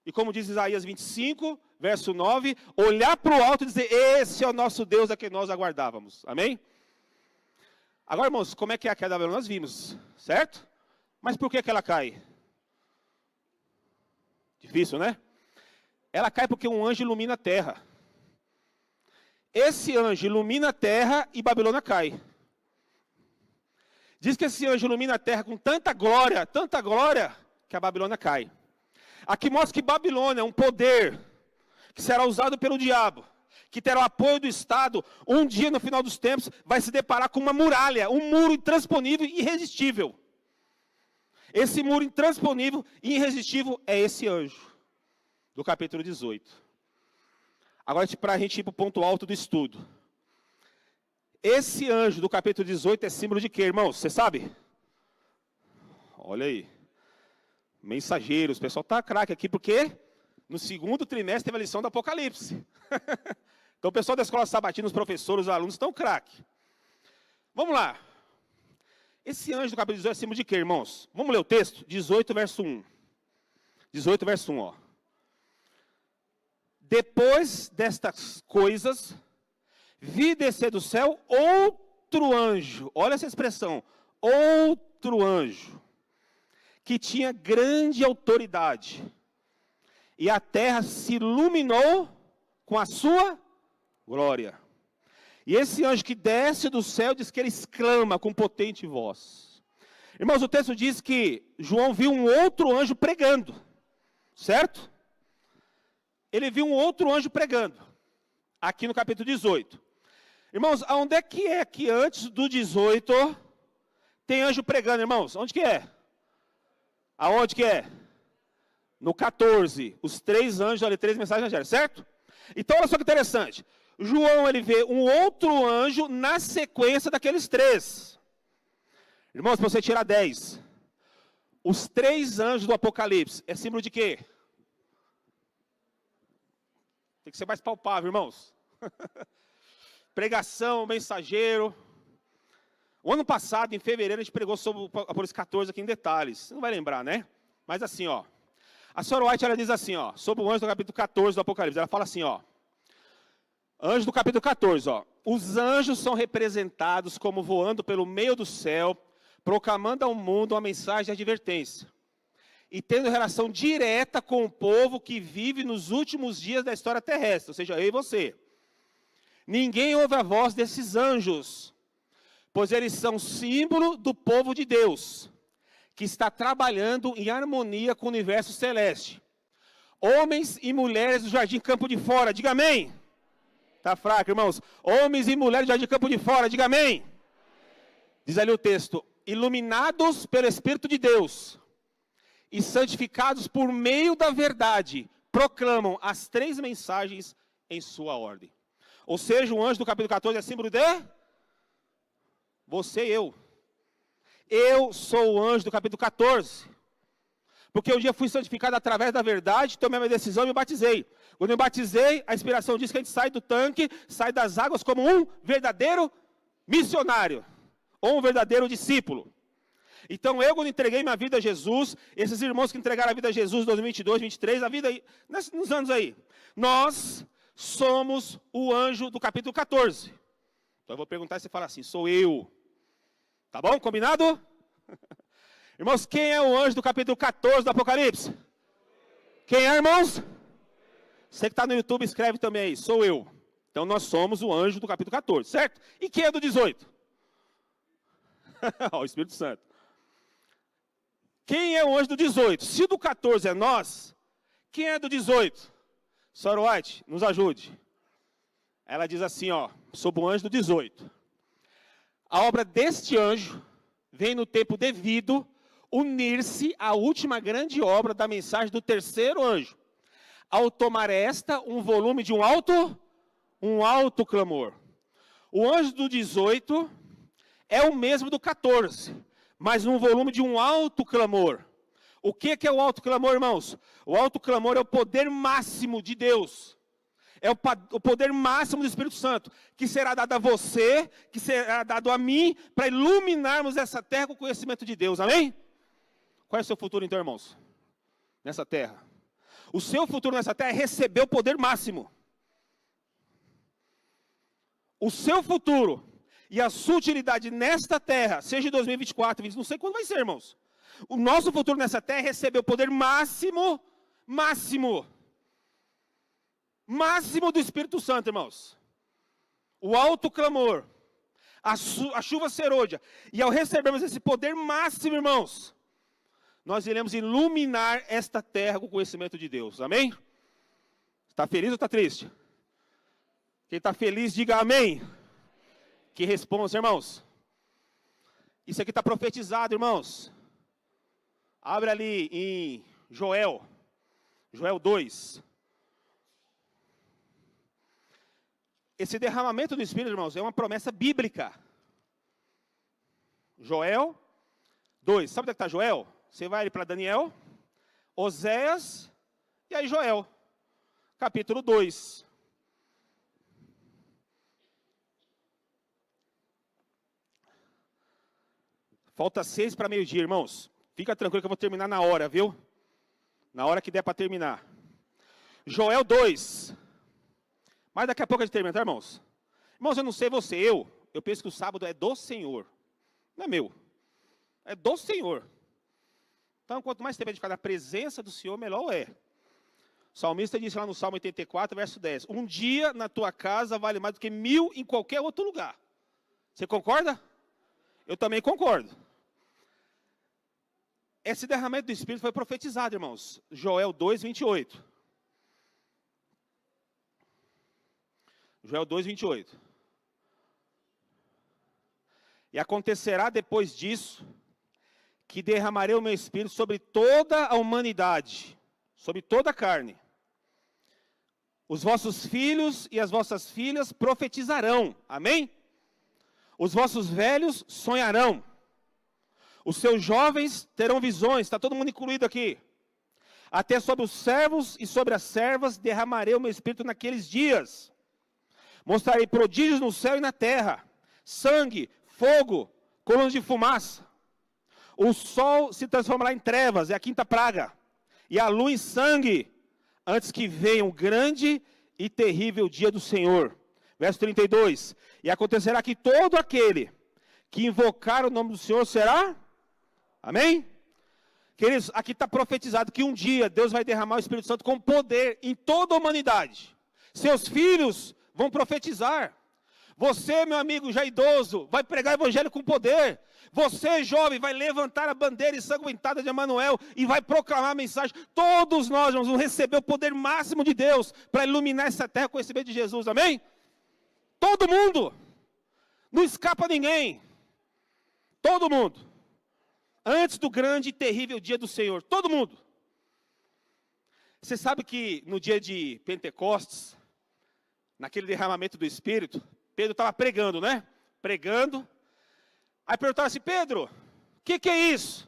E como diz Isaías 25, verso 9, olhar para o alto e dizer, esse é o nosso Deus a quem nós aguardávamos. Amém? Agora, irmãos, como é que é a queda da Babilônia? Nós vimos, certo? Mas por que ela cai? Difícil, né? Ela cai porque um anjo ilumina a terra. Esse anjo ilumina a terra e Babilônia cai. Diz que esse anjo ilumina a terra com tanta glória, que a Babilônia cai. Aqui mostra que Babilônia é um poder que será usado pelo diabo, que terá o apoio do Estado, um dia no final dos tempos vai se deparar com uma muralha, um muro intransponível e irresistível. Esse muro intransponível e irresistível é esse anjo, do capítulo 18. Agora, para a gente ir para o ponto alto do estudo. Esse anjo do capítulo 18 é símbolo de quê, irmãos? Você sabe? Olha aí. Mensageiros, o pessoal está craque aqui, porque no 2º trimestre teve a lição do Apocalipse. Então o pessoal da escola sabatina, os professores, os alunos estão craque. Vamos lá. Esse anjo do capítulo 18 é símbolo de quê, irmãos? Vamos ler o texto? 18, verso 1. 18, verso 1, ó. Depois destas coisas, vi descer do céu outro anjo. Olha essa expressão. Outro anjo. Que tinha grande autoridade. E a terra se iluminou com a sua glória. E esse anjo que desce do céu diz que ele exclama com potente voz. Irmãos, o texto diz que João viu um outro anjo pregando. Certo? Ele viu um outro anjo pregando. Aqui no capítulo 18. Irmãos, aonde é que antes do 18 tem anjo pregando, irmãos? Onde que é? Aonde que é? No 14. Os 3 anjos ali, 3 mensagens angélicas, certo? Então, olha só que interessante. João, ele vê um outro anjo na sequência daqueles 3. Irmãos, para você tirar 10. Os 3 anjos do Apocalipse é símbolo de quê? Tem que ser mais palpável, irmãos. Pregação, mensageiro. O ano passado, em fevereiro, a gente pregou sobre o Apocalipse 14 aqui em detalhes. Você não vai lembrar, né? Mas assim, ó. A Sora White, ela diz assim, ó. Sobre o anjo do capítulo 14 do Apocalipse. Ela fala assim, ó. Anjo do capítulo 14, ó. Os anjos são representados como voando pelo meio do céu, proclamando ao mundo uma mensagem de advertência. e tendo relação direta com o povo que vive nos últimos dias da história terrestre, ou seja, eu e você. Ninguém ouve a voz desses anjos, pois eles são símbolo do povo de Deus, que está trabalhando em harmonia com o universo celeste. Homens e mulheres do Jardim Campo de Fora, diga amém. Está fraco, irmãos. Homens e mulheres do Jardim Campo de Fora, diga amém. Diz ali o texto, iluminados pelo Espírito de Deus e santificados por meio da verdade, proclamam as 3 mensagens em sua ordem. Ou seja, o anjo do capítulo 14 é símbolo de você e eu. Eu sou o anjo do capítulo 14. Porque um dia fui santificado através da verdade, tomei a minha decisão e me batizei. Quando eu me batizei, a inspiração diz que a gente sai do tanque, sai das águas como um verdadeiro missionário. Ou um verdadeiro discípulo. Então eu, quando entreguei minha vida a Jesus, esses irmãos que entregaram a vida a Jesus em 2022, 2023, a vida aí, nos anos aí, nós somos o anjo do capítulo 14. Então eu vou perguntar e você fala assim, sou eu. Tá bom? Combinado? Irmãos, quem é o anjo do capítulo 14 do Apocalipse? Quem é, irmãos? Você que está no YouTube, escreve também aí, sou eu. Então nós somos o anjo do capítulo 14, certo? E quem é do 18? O Espírito Santo. Quem é o anjo do 18? Se o do 14 é nós, quem é do 18? Sora White, nos ajude. Ela diz assim, ó, sob o anjo do 18. A obra deste anjo vem no tempo devido unir-se à última grande obra da mensagem do terceiro anjo, ao tomar esta um volume de um alto clamor. O anjo do 18 é o mesmo do 14, mas num volume de um alto clamor. O que é o alto clamor, irmãos? O alto clamor é o poder máximo de Deus. É o poder máximo do Espírito Santo, que será dado a você, que será dado a mim, para iluminarmos essa terra com o conhecimento de Deus, amém? Qual é o seu futuro então, irmãos? Nessa terra. O seu futuro nessa terra é receber o poder máximo. O seu futuro e a sua utilidade nesta terra, seja em 2024, não sei quando vai ser, irmãos. O nosso futuro nessa terra é receber o poder máximo do Espírito Santo, irmãos. O alto clamor, a chuva serôdia. E ao recebermos esse poder máximo, irmãos, nós iremos iluminar esta terra com o conhecimento de Deus. Amém? Está feliz ou está triste? Quem está feliz, diga amém. Que responsa, irmãos. Isso aqui está profetizado, irmãos. Abre ali em Joel 2. Esse derramamento do Espírito, irmãos, é uma promessa bíblica. Joel 2. Sabe onde é que está Joel? Você vai ali para Daniel, Oséias e aí Joel. Capítulo 2. Falta 6 para meio-dia, irmãos. Fica tranquilo que eu vou terminar na hora, viu? Na hora que der para terminar. Joel 2. Mas daqui a pouco a gente termina, tá, irmãos? Irmãos, eu não sei você, eu penso que o sábado é do Senhor. Não é meu. É do Senhor. Então, quanto mais tempo a gente ficar na presença do Senhor, melhor é. O salmista disse lá no Salmo 84, verso 10. Um dia na tua casa vale mais do que 1000 em qualquer outro lugar. Você concorda? Eu também concordo. Esse derramamento do Espírito foi profetizado, irmãos. Joel 2, 28. Joel 2, 28. E acontecerá depois disso, que derramarei o meu Espírito sobre toda a humanidade, sobre toda a carne. Os vossos filhos e as vossas filhas profetizarão. Amém? Os vossos velhos sonharão. Os seus jovens terão visões. Está todo mundo incluído aqui. Até sobre os servos e sobre as servas derramarei o meu Espírito naqueles dias. Mostrarei prodígios no céu e na terra. Sangue, fogo, colunas de fumaça. O sol se transformará em trevas, é a quinta praga. E a lua em sangue, antes que venha um grande e terrível dia do Senhor. Verso 32. E acontecerá que todo aquele que invocar o nome do Senhor será... Amém? Queridos, aqui está profetizado que um dia Deus vai derramar o Espírito Santo com poder em toda a humanidade. Seus filhos vão profetizar. Você, meu amigo já idoso, vai pregar o evangelho com poder. Você, jovem, vai levantar a bandeira ensanguentada de Emanuel e vai proclamar a mensagem. Todos nós vamos receber o poder máximo de Deus para iluminar essa terra com o conhecimento de Jesus, amém? Todo mundo. Não escapa ninguém. Todo mundo. Antes do grande e terrível dia do Senhor. Todo mundo. Você sabe que no dia de Pentecostes, naquele derramamento do Espírito, Pedro estava pregando, né? Pregando. Aí perguntaram assim, Pedro, o que é isso?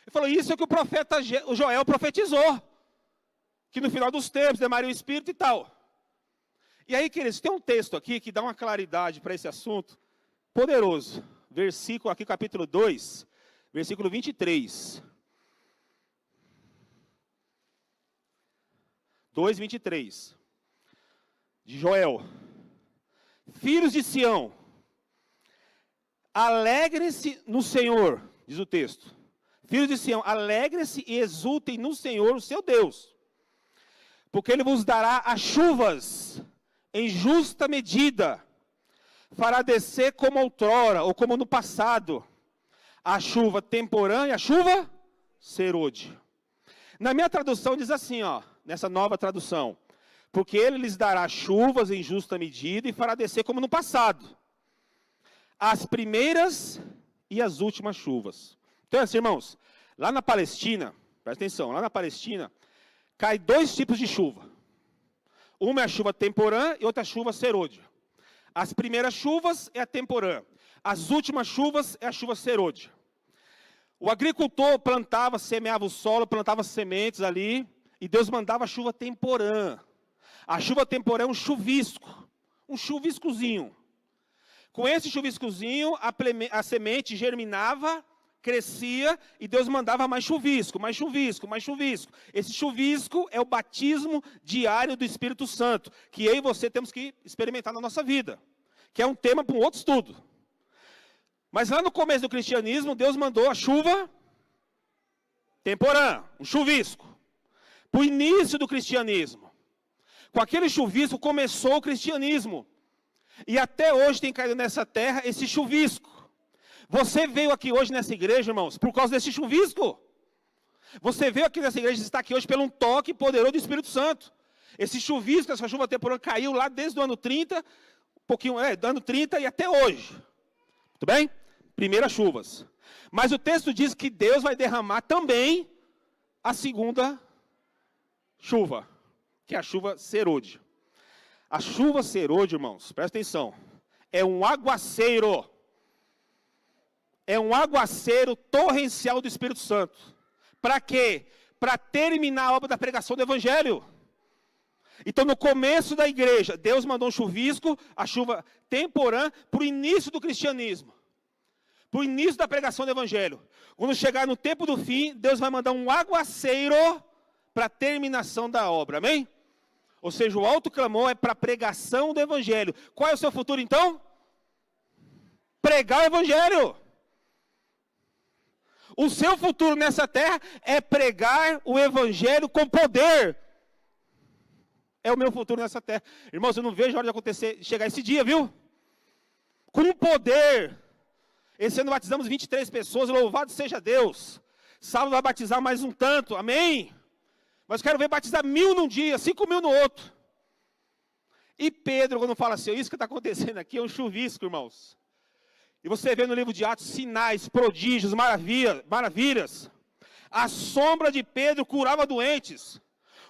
Ele falou, isso é o que o profeta Joel profetizou. Que no final dos tempos derramaria o Espírito e tal. E aí, queridos, tem um texto aqui que dá uma claridade para esse assunto poderoso. Versículo aqui, capítulo 2, versículo 23. 2:23. De Joel. Filhos de Sião, alegrem-se no Senhor, diz o texto. Filhos de Sião, alegrem-se e exultem no Senhor, o seu Deus. Porque Ele vos dará as chuvas em justa medida. Fará descer como outrora, ou como no passado, a chuva temporã e a chuva serôdia. Na minha tradução diz assim, ó, nessa nova tradução. Porque Ele lhes dará chuvas em justa medida e fará descer como no passado. As primeiras e as últimas chuvas. Então, assim, irmãos, lá na Palestina, presta atenção, lá na Palestina, cai dois tipos de chuva. Uma é a chuva temporã e outra a chuva serôdia. As primeiras chuvas é a temporã. As últimas chuvas é a chuva serôdia. O agricultor plantava, semeava o solo, plantava sementes ali, e Deus mandava a chuva temporã. A chuva temporã é um chuviscozinho. Com esse chuviscozinho, a semente germinava, crescia, e Deus mandava mais chuvisco, mais chuvisco, mais chuvisco. Esse chuvisco é o batismo diário do Espírito Santo, que eu e você temos que experimentar na nossa vida, que é um tema para um outro estudo. Mas lá no começo do cristianismo, Deus mandou a chuva temporã, um chuvisco, para o início do cristianismo. Com aquele chuvisco começou o cristianismo. E até hoje tem caído nessa terra esse chuvisco. Você veio aqui hoje nessa igreja, irmãos, por causa desse chuvisco. Você veio aqui nessa igreja e está aqui hoje pelo um toque poderoso do Espírito Santo. Esse chuvisco, essa chuva temporã caiu lá desde o ano 30, do ano 30 e até hoje. Tudo bem? Primeiras chuvas. Mas o texto diz que Deus vai derramar também a segunda chuva, que é a chuva serôdia. A chuva serôdia, irmãos, presta atenção, é um aguaceiro. É um aguaceiro torrencial do Espírito Santo. Para quê? Para terminar a obra da pregação do Evangelho. Então, no começo da igreja, Deus mandou um chuvisco, a chuva temporã, para o início do cristianismo. Para o início da pregação do Evangelho. Quando chegar no tempo do fim, Deus vai mandar um aguaceiro para a terminação da obra, amém? Ou seja, o alto clamor é para a pregação do Evangelho. Qual é o seu futuro, então? Pregar o Evangelho. O seu futuro nessa terra é pregar o Evangelho com poder. É o meu futuro nessa terra. Irmãos, eu não vejo a hora de acontecer, chegar esse dia, viu? Com poder. Esse ano batizamos 23 pessoas, louvado seja Deus. Sábado vai batizar mais um tanto, amém? Mas quero ver batizar 1000 num dia, 5000 no outro. E Pedro, quando fala assim, isso que está acontecendo aqui é um chuvisco, irmãos. E você vê no livro de Atos sinais, prodígios, maravilhas. A sombra de Pedro curava doentes.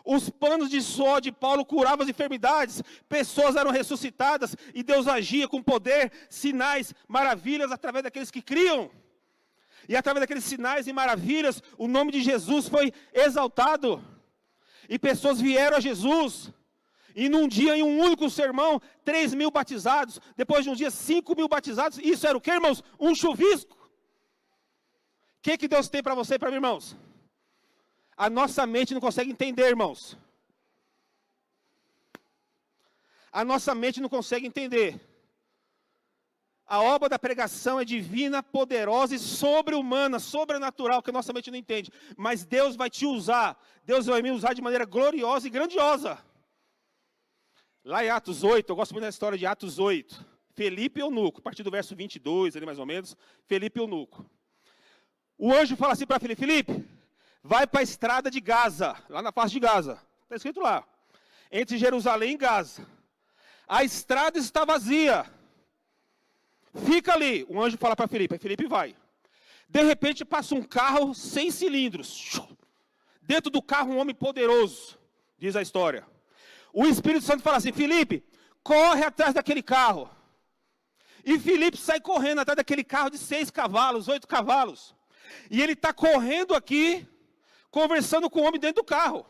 Os panos de suor de Paulo curavam as enfermidades. Pessoas eram ressuscitadas e Deus agia com poder, sinais, maravilhas através daqueles que criam. E através daqueles sinais e maravilhas, o nome de Jesus foi exaltado. E pessoas vieram a Jesus. E num dia, em um único sermão, 3.000 batizados. Depois de um dia, 5.000 batizados. Isso era o que, irmãos? Um chuvisco. O que Deus tem para você e para mim, irmãos? A nossa mente não consegue entender, irmãos. A nossa mente não consegue entender. A obra da pregação é divina, poderosa e sobre-humana, sobrenatural, que a nossa mente não entende. Mas Deus vai te usar. Deus vai me usar de maneira gloriosa e grandiosa. Lá em Atos 8, eu gosto muito da história de Atos 8. Felipe e Eunuco, a partir do verso 22, ali mais ou menos. Felipe e Eunuco. O anjo fala assim para Felipe: Felipe, vai para a estrada de Gaza, lá na face de Gaza. Está escrito lá. Entre Jerusalém e Gaza. A estrada está vazia. Fica ali. O anjo fala para Felipe. Aí Felipe vai. De repente passa um carro 6 cilindros. Dentro do carro um homem poderoso. Diz a história. O Espírito Santo fala assim: Felipe, corre atrás daquele carro. E Felipe sai correndo atrás daquele carro de 6 cavalos, 8 cavalos. E ele está correndo aqui, conversando com o homem dentro do carro.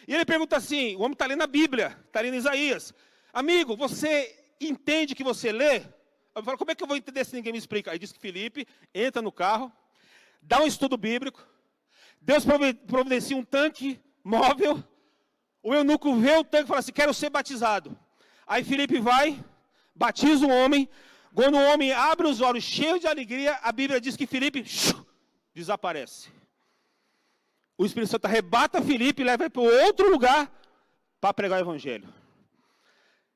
E ele pergunta assim, o homem está lendo a Bíblia, está lendo Isaías. Amigo, você entende que você lê? Eu falo, como é que eu vou entender se ninguém me explica? Aí diz que Felipe entra no carro, dá um estudo bíblico. Deus providencia um tanque móvel. O eunuco vê o tanque e fala assim: quero ser batizado. Aí Felipe vai, batiza o homem. Quando o homem abre os olhos cheio de alegria, a Bíblia diz que Felipe desaparece. O Espírito Santo arrebata Felipe e leva ele para outro lugar para pregar o Evangelho.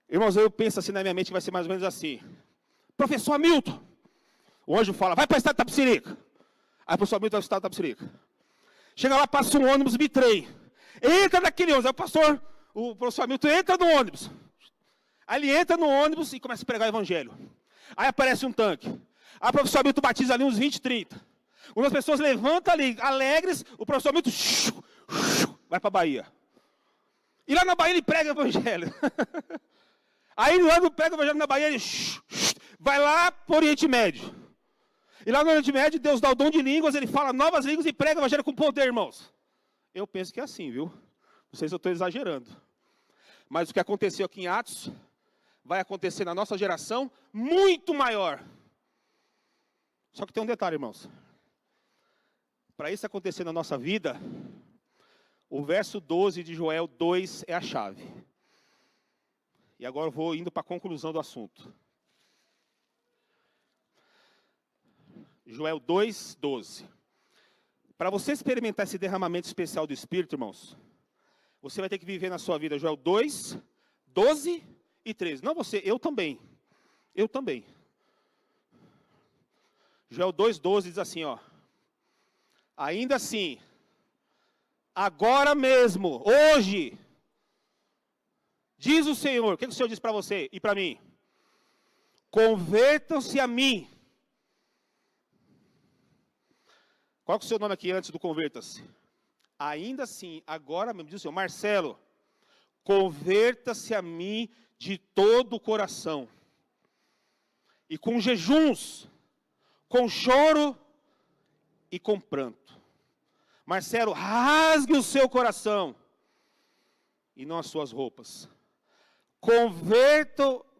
Irmãos, eu penso assim na minha mente que vai ser mais ou menos assim. Professor Hamilton, o anjo fala: vai para o estado de Itapecerica. Aí o professor Hamilton vai para o estado de Itapecerica. Chega lá, passa um ônibus bitrem. Entra naquele ônibus. Aí o professor Hamilton entra no ônibus. Aí ele entra no ônibus e começa a pregar o Evangelho. Aí aparece um tanque. Aí o professor Hamilton batiza ali uns 20, 30. Umas pessoas levantam ali, alegres. O professor Hamilton vai para a Bahia. E lá na Bahia ele prega o Evangelho. Aí lá no prega o Evangelho na Bahia, ele vai lá para o Oriente Médio. E lá no Oriente Médio, Deus dá o dom de línguas, ele fala novas línguas e prega o Evangelho com poder, irmãos. Eu penso que é assim, viu? Não sei se eu estou exagerando. Mas o que aconteceu aqui em Atos vai acontecer na nossa geração muito maior. Só que tem um detalhe, irmãos. Para isso acontecer na nossa vida, o verso 12 de Joel 2 é a chave. E agora eu vou indo para a conclusão do assunto. Joel 2, 12. Para você experimentar esse derramamento especial do Espírito, irmãos, você vai ter que viver na sua vida Joel 2, 12 e 13. Não você, eu também. Eu também. Joel 2, 12 diz assim, ó. Ainda assim, agora mesmo, hoje, diz o Senhor, o que o Senhor diz para você e para mim? Convertam-se a mim. Qual que é o seu nome aqui antes do converta-se? Ainda assim, agora mesmo, diz o Senhor, Marcelo, converta-se a mim de todo o coração. E com jejuns, com choro e com pranto. Marcelo, rasgue o seu coração e não as suas roupas.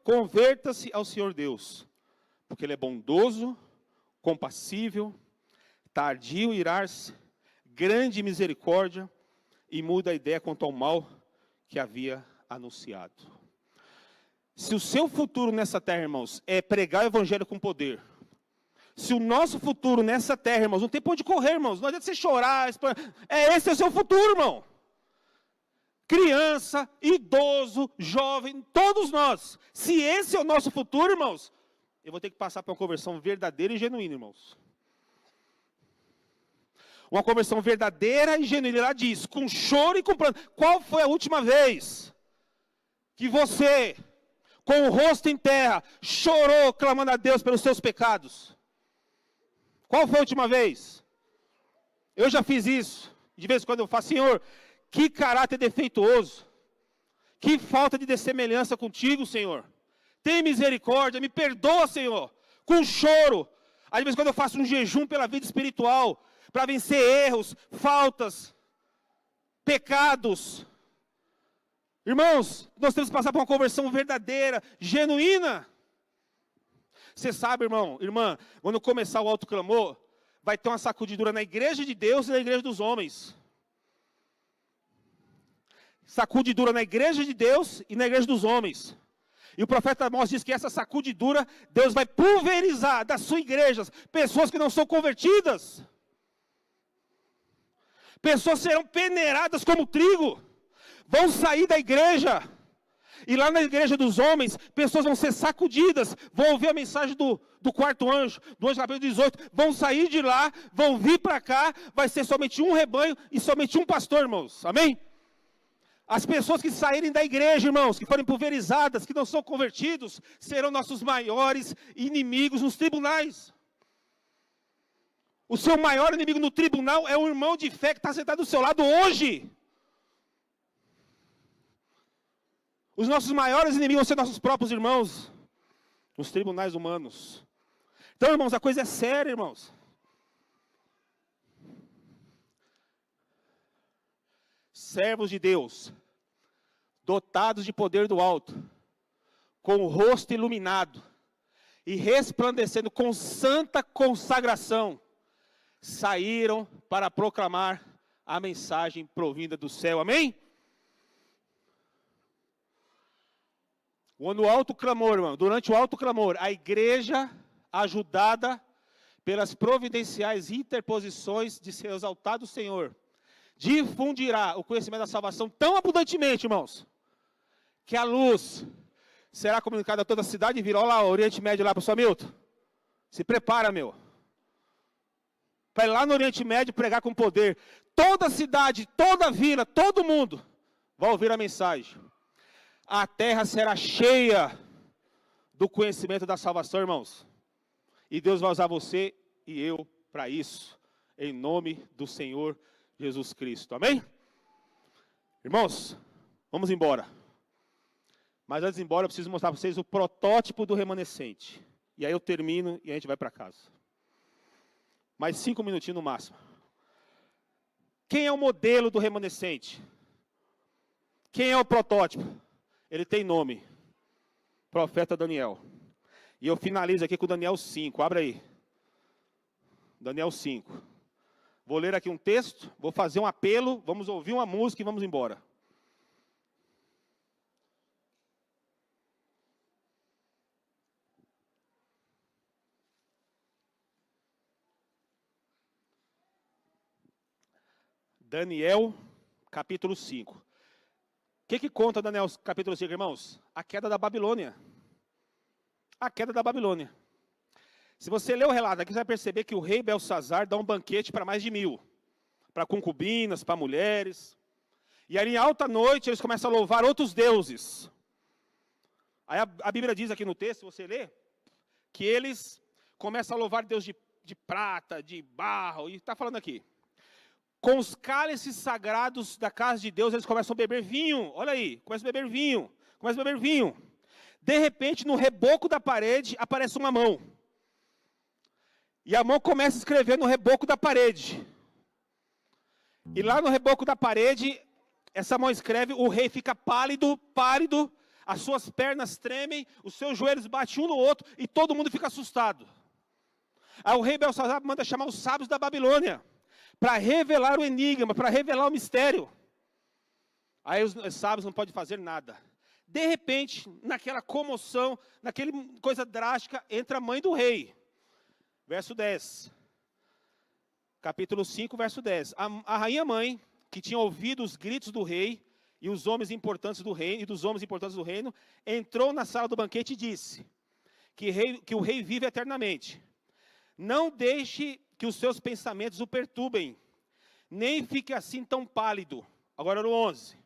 Converta-se ao Senhor Deus, porque Ele é bondoso, compassível, tardio em irar-se, grande misericórdia, e muda a ideia quanto ao mal que havia anunciado. Se o seu futuro nessa terra, irmãos, é pregar o Evangelho com poder, se o nosso futuro nessa terra, irmãos, não tem para onde correr, irmãos, não adianta você chorar, esse é o seu futuro, irmão. Criança, idoso, jovem, todos nós, se esse é o nosso futuro, irmãos, eu vou ter que passar por uma conversão verdadeira e genuína, irmãos. Uma conversão verdadeira e genuína, ela diz, com choro e com pranto. Qual foi a última vez que você, com o rosto em terra, chorou clamando a Deus pelos seus pecados? Qual foi a última vez? Eu já fiz isso. De vez em quando eu falo, Senhor, que caráter defeituoso. Que falta de dessemelhança contigo, Senhor. Tem misericórdia, me perdoa, Senhor. Com choro. Às vezes quando eu faço um jejum pela vida espiritual, para vencer erros, faltas, pecados. Irmãos, nós temos que passar por uma conversão verdadeira, genuína. Você sabe, irmão, irmã, quando começar o alto clamor, vai ter uma sacudidura na igreja de Deus e na igreja dos homens. Sacudidura na igreja de Deus e na igreja dos homens. E o profeta Amós diz que essa sacudidura, Deus vai pulverizar da sua igreja pessoas que não são convertidas. Pessoas serão peneiradas como trigo, vão sair da igreja. E lá na igreja dos homens, pessoas vão ser sacudidas, vão ouvir a mensagem do quarto anjo, do anjo capítulo 18, vão sair de lá, vão vir para cá, vai ser somente um rebanho e somente um pastor, irmãos. Amém? As pessoas que saírem da igreja, irmãos, que forem pulverizadas, que não são convertidos, serão nossos maiores inimigos nos tribunais. O seu maior inimigo no tribunal é o irmão de fé que está sentado do seu lado hoje. Os nossos maiores inimigos vão ser nossos próprios irmãos, nos tribunais humanos. Então, irmãos, a coisa é séria, irmãos. Servos de Deus, dotados de poder do alto, com o rosto iluminado e resplandecendo com santa consagração, saíram para proclamar a mensagem provinda do céu. Amém? Quando o alto clamor, irmão, durante o alto clamor, a igreja, ajudada pelas providenciais interposições de seu exaltado Senhor, difundirá o conhecimento da salvação tão abundantemente, irmãos, que a luz será comunicada a toda a cidade e virá. Olha lá, o Oriente Médio lá, pastor Milton. Se prepara, meu. Para ir lá no Oriente Médio pregar com poder. Toda a cidade, toda a vila, todo mundo vai ouvir a mensagem. A terra será cheia do conhecimento da salvação, irmãos. E Deus vai usar você e eu para isso, em nome do Senhor Jesus Cristo. Amém? Irmãos, vamos embora. Mas antes de ir embora, eu preciso mostrar para vocês o protótipo do remanescente. E aí eu termino e a gente vai para casa. Mais 5 minutinhos no máximo. Quem é o modelo do remanescente? Quem é o protótipo? Ele tem nome. Profeta Daniel. E eu finalizo aqui com Daniel 5. Abra aí. Daniel 5. Vou ler aqui um texto, vou fazer um apelo, vamos ouvir uma música e vamos embora. Daniel, capítulo 5. O que conta Daniel, capítulo 5, irmãos? A queda da Babilônia. A queda da Babilônia. Se você ler o relato aqui, você vai perceber que o rei Belsazar dá um banquete para mais de 1000. Para concubinas, para mulheres. E aí, em alta noite, eles começam a louvar outros deuses. Aí a Bíblia diz aqui no texto, se você ler, que eles começam a louvar Deus de prata, de barro, e está falando aqui. Com os cálices sagrados da casa de Deus, eles começam a beber vinho. Olha aí, começam a beber vinho. Começam a beber vinho. De repente, no reboco da parede, aparece uma mão. E a mão começa a escrever no reboco da parede. E lá no reboco da parede, essa mão escreve, o rei fica pálido, as suas pernas tremem, os seus joelhos batem um no outro, e todo mundo fica assustado. Aí o rei Belsazar manda chamar os sábios da Babilônia, para revelar o enigma, para revelar o mistério. Aí os sábios não podem fazer nada. De repente, naquela comoção, naquela coisa drástica, entra a mãe do rei. Verso 10. Capítulo 5, verso 10. A rainha mãe, que tinha ouvido os gritos do rei e os homens importantes do reino, e dos homens importantes do reino, entrou na sala do banquete e disse que o rei vive eternamente. Não deixe que os seus pensamentos o perturbem, nem fique assim tão pálido. Agora no 11.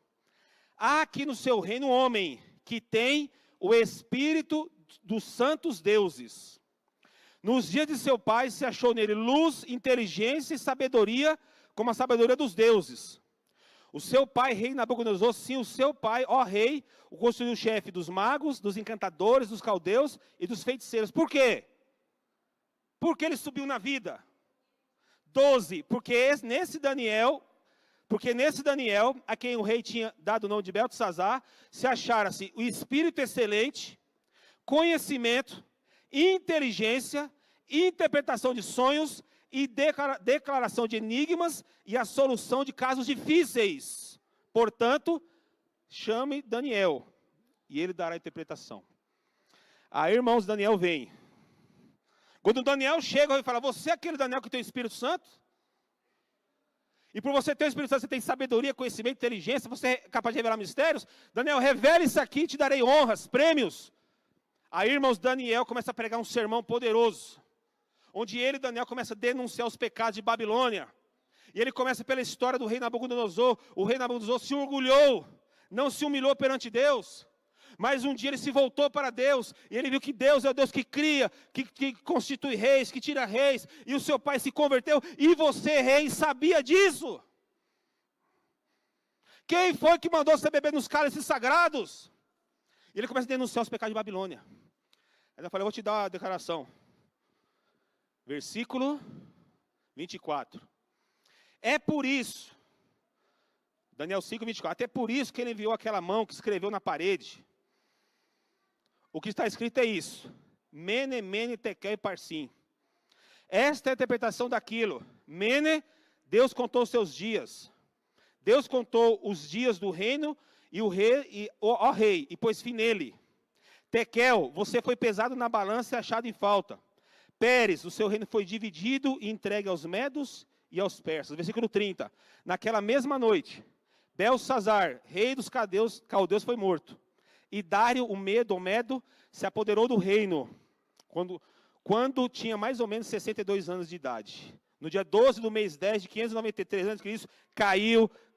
Há aqui no seu reino um homem que tem o espírito dos santos deuses. Nos dias de seu pai se achou nele luz, inteligência e sabedoria, como a sabedoria dos deuses. O seu pai, rei Nabucodonosor, sim, o seu pai, ó rei, o constituiu chefe dos magos, dos encantadores, dos caldeus e dos feiticeiros. Por quê? Porque ele subiu na vida. 12, porque nesse Daniel, a quem o rei tinha dado o nome de Beltesazar, se achara-se o espírito excelente, conhecimento, inteligência, interpretação de sonhos e declaração de enigmas e a solução de casos difíceis. Portanto, chame Daniel e ele dará a interpretação. Aí, irmãos, Daniel vem. Quando Daniel chega, ele fala, você é aquele Daniel que tem o Espírito Santo? E por você ter o Espírito Santo, você tem sabedoria, conhecimento, inteligência, você é capaz de revelar mistérios? Daniel, revele isso aqui, te darei honras, prêmios. Aí, irmãos, Daniel começa a pregar um sermão poderoso, onde ele, Daniel, começa a denunciar os pecados de Babilônia. E ele começa pela história do rei Nabucodonosor. O rei Nabucodonosor se orgulhou, não se humilhou perante Deus. Mas um dia ele se voltou para Deus, e ele viu que Deus é o Deus que cria, que constitui reis, que tira reis, e o seu pai se converteu, e você, rei, sabia disso? Quem foi que mandou você beber nos cálices sagrados? E ele começa a denunciar os pecados de Babilônia. Aí eu falei, eu vou te dar uma declaração. Versículo 24. É por isso, Daniel 5, 24, é por isso que ele enviou aquela mão que escreveu na parede. O que está escrito é isso. Mene, mene, tekel e parsim. Esta é a interpretação daquilo. Mene, Deus contou os seus dias. Deus contou os dias do reino e o rei, ó rei, e pôs fim nele. Tekel, você foi pesado na balança e achado em falta. Pérez, o seu reino foi dividido e entregue aos medos e aos persas. Versículo 30. Naquela mesma noite, Belsazar, rei dos caldeus, foi morto. E Dário, o Medo, se apoderou do reino, quando tinha mais ou menos 62 anos de idade. No dia 12 do mês 10 de 593 a.C.,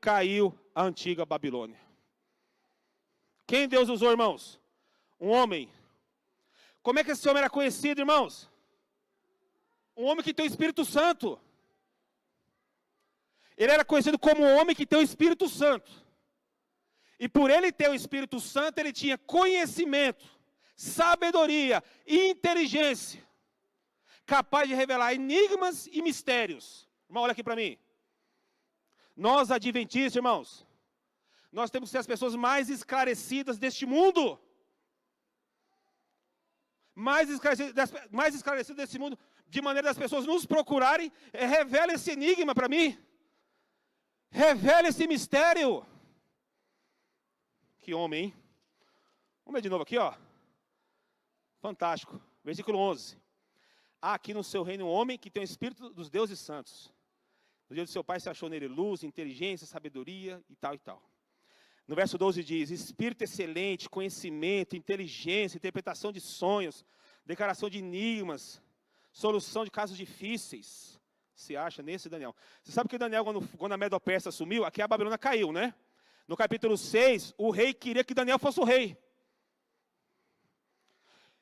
caiu a antiga Babilônia. Quem Deus usou, irmãos? Um homem. Como é que esse homem era conhecido, irmãos? Um homem que tem o Espírito Santo. Ele era conhecido como um homem que tem o Espírito Santo. E por ele ter o Espírito Santo, ele tinha conhecimento, sabedoria e inteligência, capaz de revelar enigmas e mistérios. Irmão, olha aqui para mim. Nós, adventistas, irmãos, nós temos que ser as pessoas mais esclarecidas deste mundo. Mais esclarecidas desse mundo, de maneira das pessoas nos procurarem, revela esse enigma para mim. Revela esse mistério. Que homem, hein? Vamos ver de novo aqui, ó. Fantástico. Versículo 11. Há aqui no seu reino um homem que tem o espírito dos deuses santos. No dia do seu pai se achou nele luz, inteligência, sabedoria e tal e tal. No verso 12 diz, espírito excelente, conhecimento, inteligência, interpretação de sonhos, declaração de enigmas, solução de casos difíceis. Se acha nesse Daniel. Você sabe que Daniel, quando a Medo-Persa assumiu, aqui a Babilônia caiu, né? No capítulo 6, o rei queria que Daniel fosse o rei.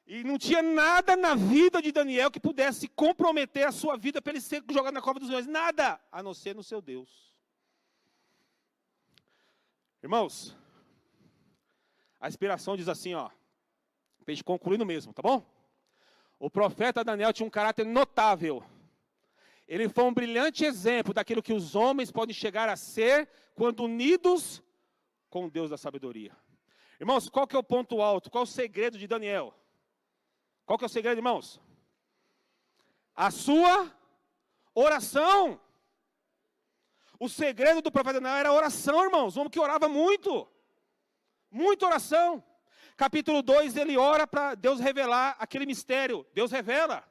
E não tinha nada na vida de Daniel que pudesse comprometer a sua vida para ele ser jogado na cova dos leões. Nada, a não ser no seu Deus. Irmãos, a inspiração diz assim, ó. Para a gente concluir no mesmo, tá bom? O profeta Daniel tinha um caráter notável. Ele foi um brilhante exemplo daquilo que os homens podem chegar a ser quando unidos com o Deus da sabedoria. Irmãos, qual que é o ponto alto? Qual é o segredo de Daniel? Qual que é o segredo, irmãos? A sua oração. O segredo do profeta Daniel era a oração, irmãos. Um homem que orava muito. Muita oração. Capítulo 2, ele ora para Deus revelar aquele mistério. Deus revela.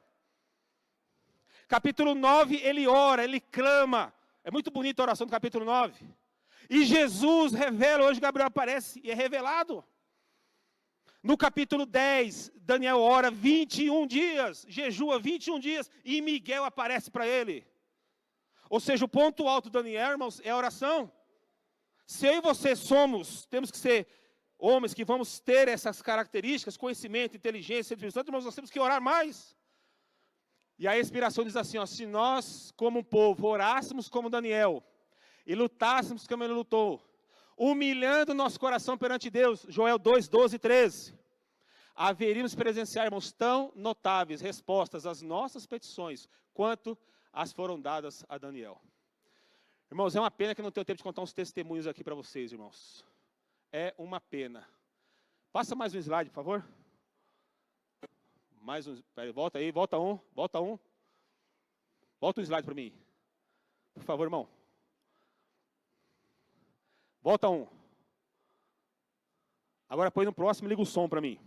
Capítulo 9, ele ora, ele clama. É muito bonita a oração do capítulo 9. E Jesus revela, hoje Gabriel aparece e é revelado. No capítulo 10, Daniel ora 21 dias, jejua 21 dias, e Miguel aparece para ele. Ou seja, o ponto alto de Daniel, irmãos, é a oração. Se eu e você temos que ser homens que vamos ter essas características, conhecimento, inteligência, irmãos, nós temos que orar mais. E a inspiração diz assim, ó, se nós, como um povo, orássemos como Daniel, e lutássemos como ele lutou, humilhando nosso coração perante Deus, Joel 2, 12 e 13, haveríamos presenciar, irmãos, tão notáveis respostas às nossas petições, quanto as foram dadas a Daniel. Irmãos, é uma pena que eu não tenho tempo de contar uns testemunhos aqui para vocês, irmãos. É uma pena. Passa mais um slide, por favor. Mais um, peraí, volta aí, volta um. Volta um slide para mim. Por favor, irmão. Volta um. Agora põe no próximo e liga o som para mim.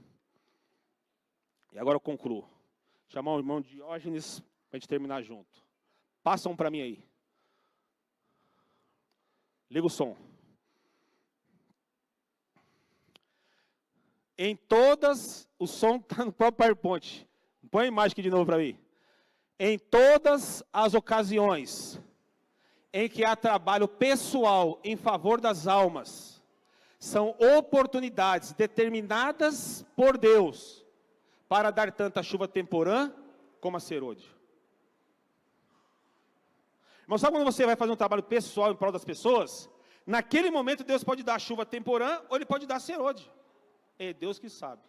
E agora eu concluo. Chamar o irmão Diógenes para a gente terminar junto. Passa um para mim aí. Liga o som. Em todas, o som está no próprio PowerPoint. Põe a imagem aqui de novo para mim. Em todas as ocasiões em que há trabalho pessoal em favor das almas, são oportunidades determinadas por Deus para dar tanto a chuva temporã como a serôdia. Irmão, sabe quando você vai fazer um trabalho pessoal em prol das pessoas? Naquele momento Deus pode dar a chuva temporã ou Ele pode dar a serôdia. É Deus que sabe.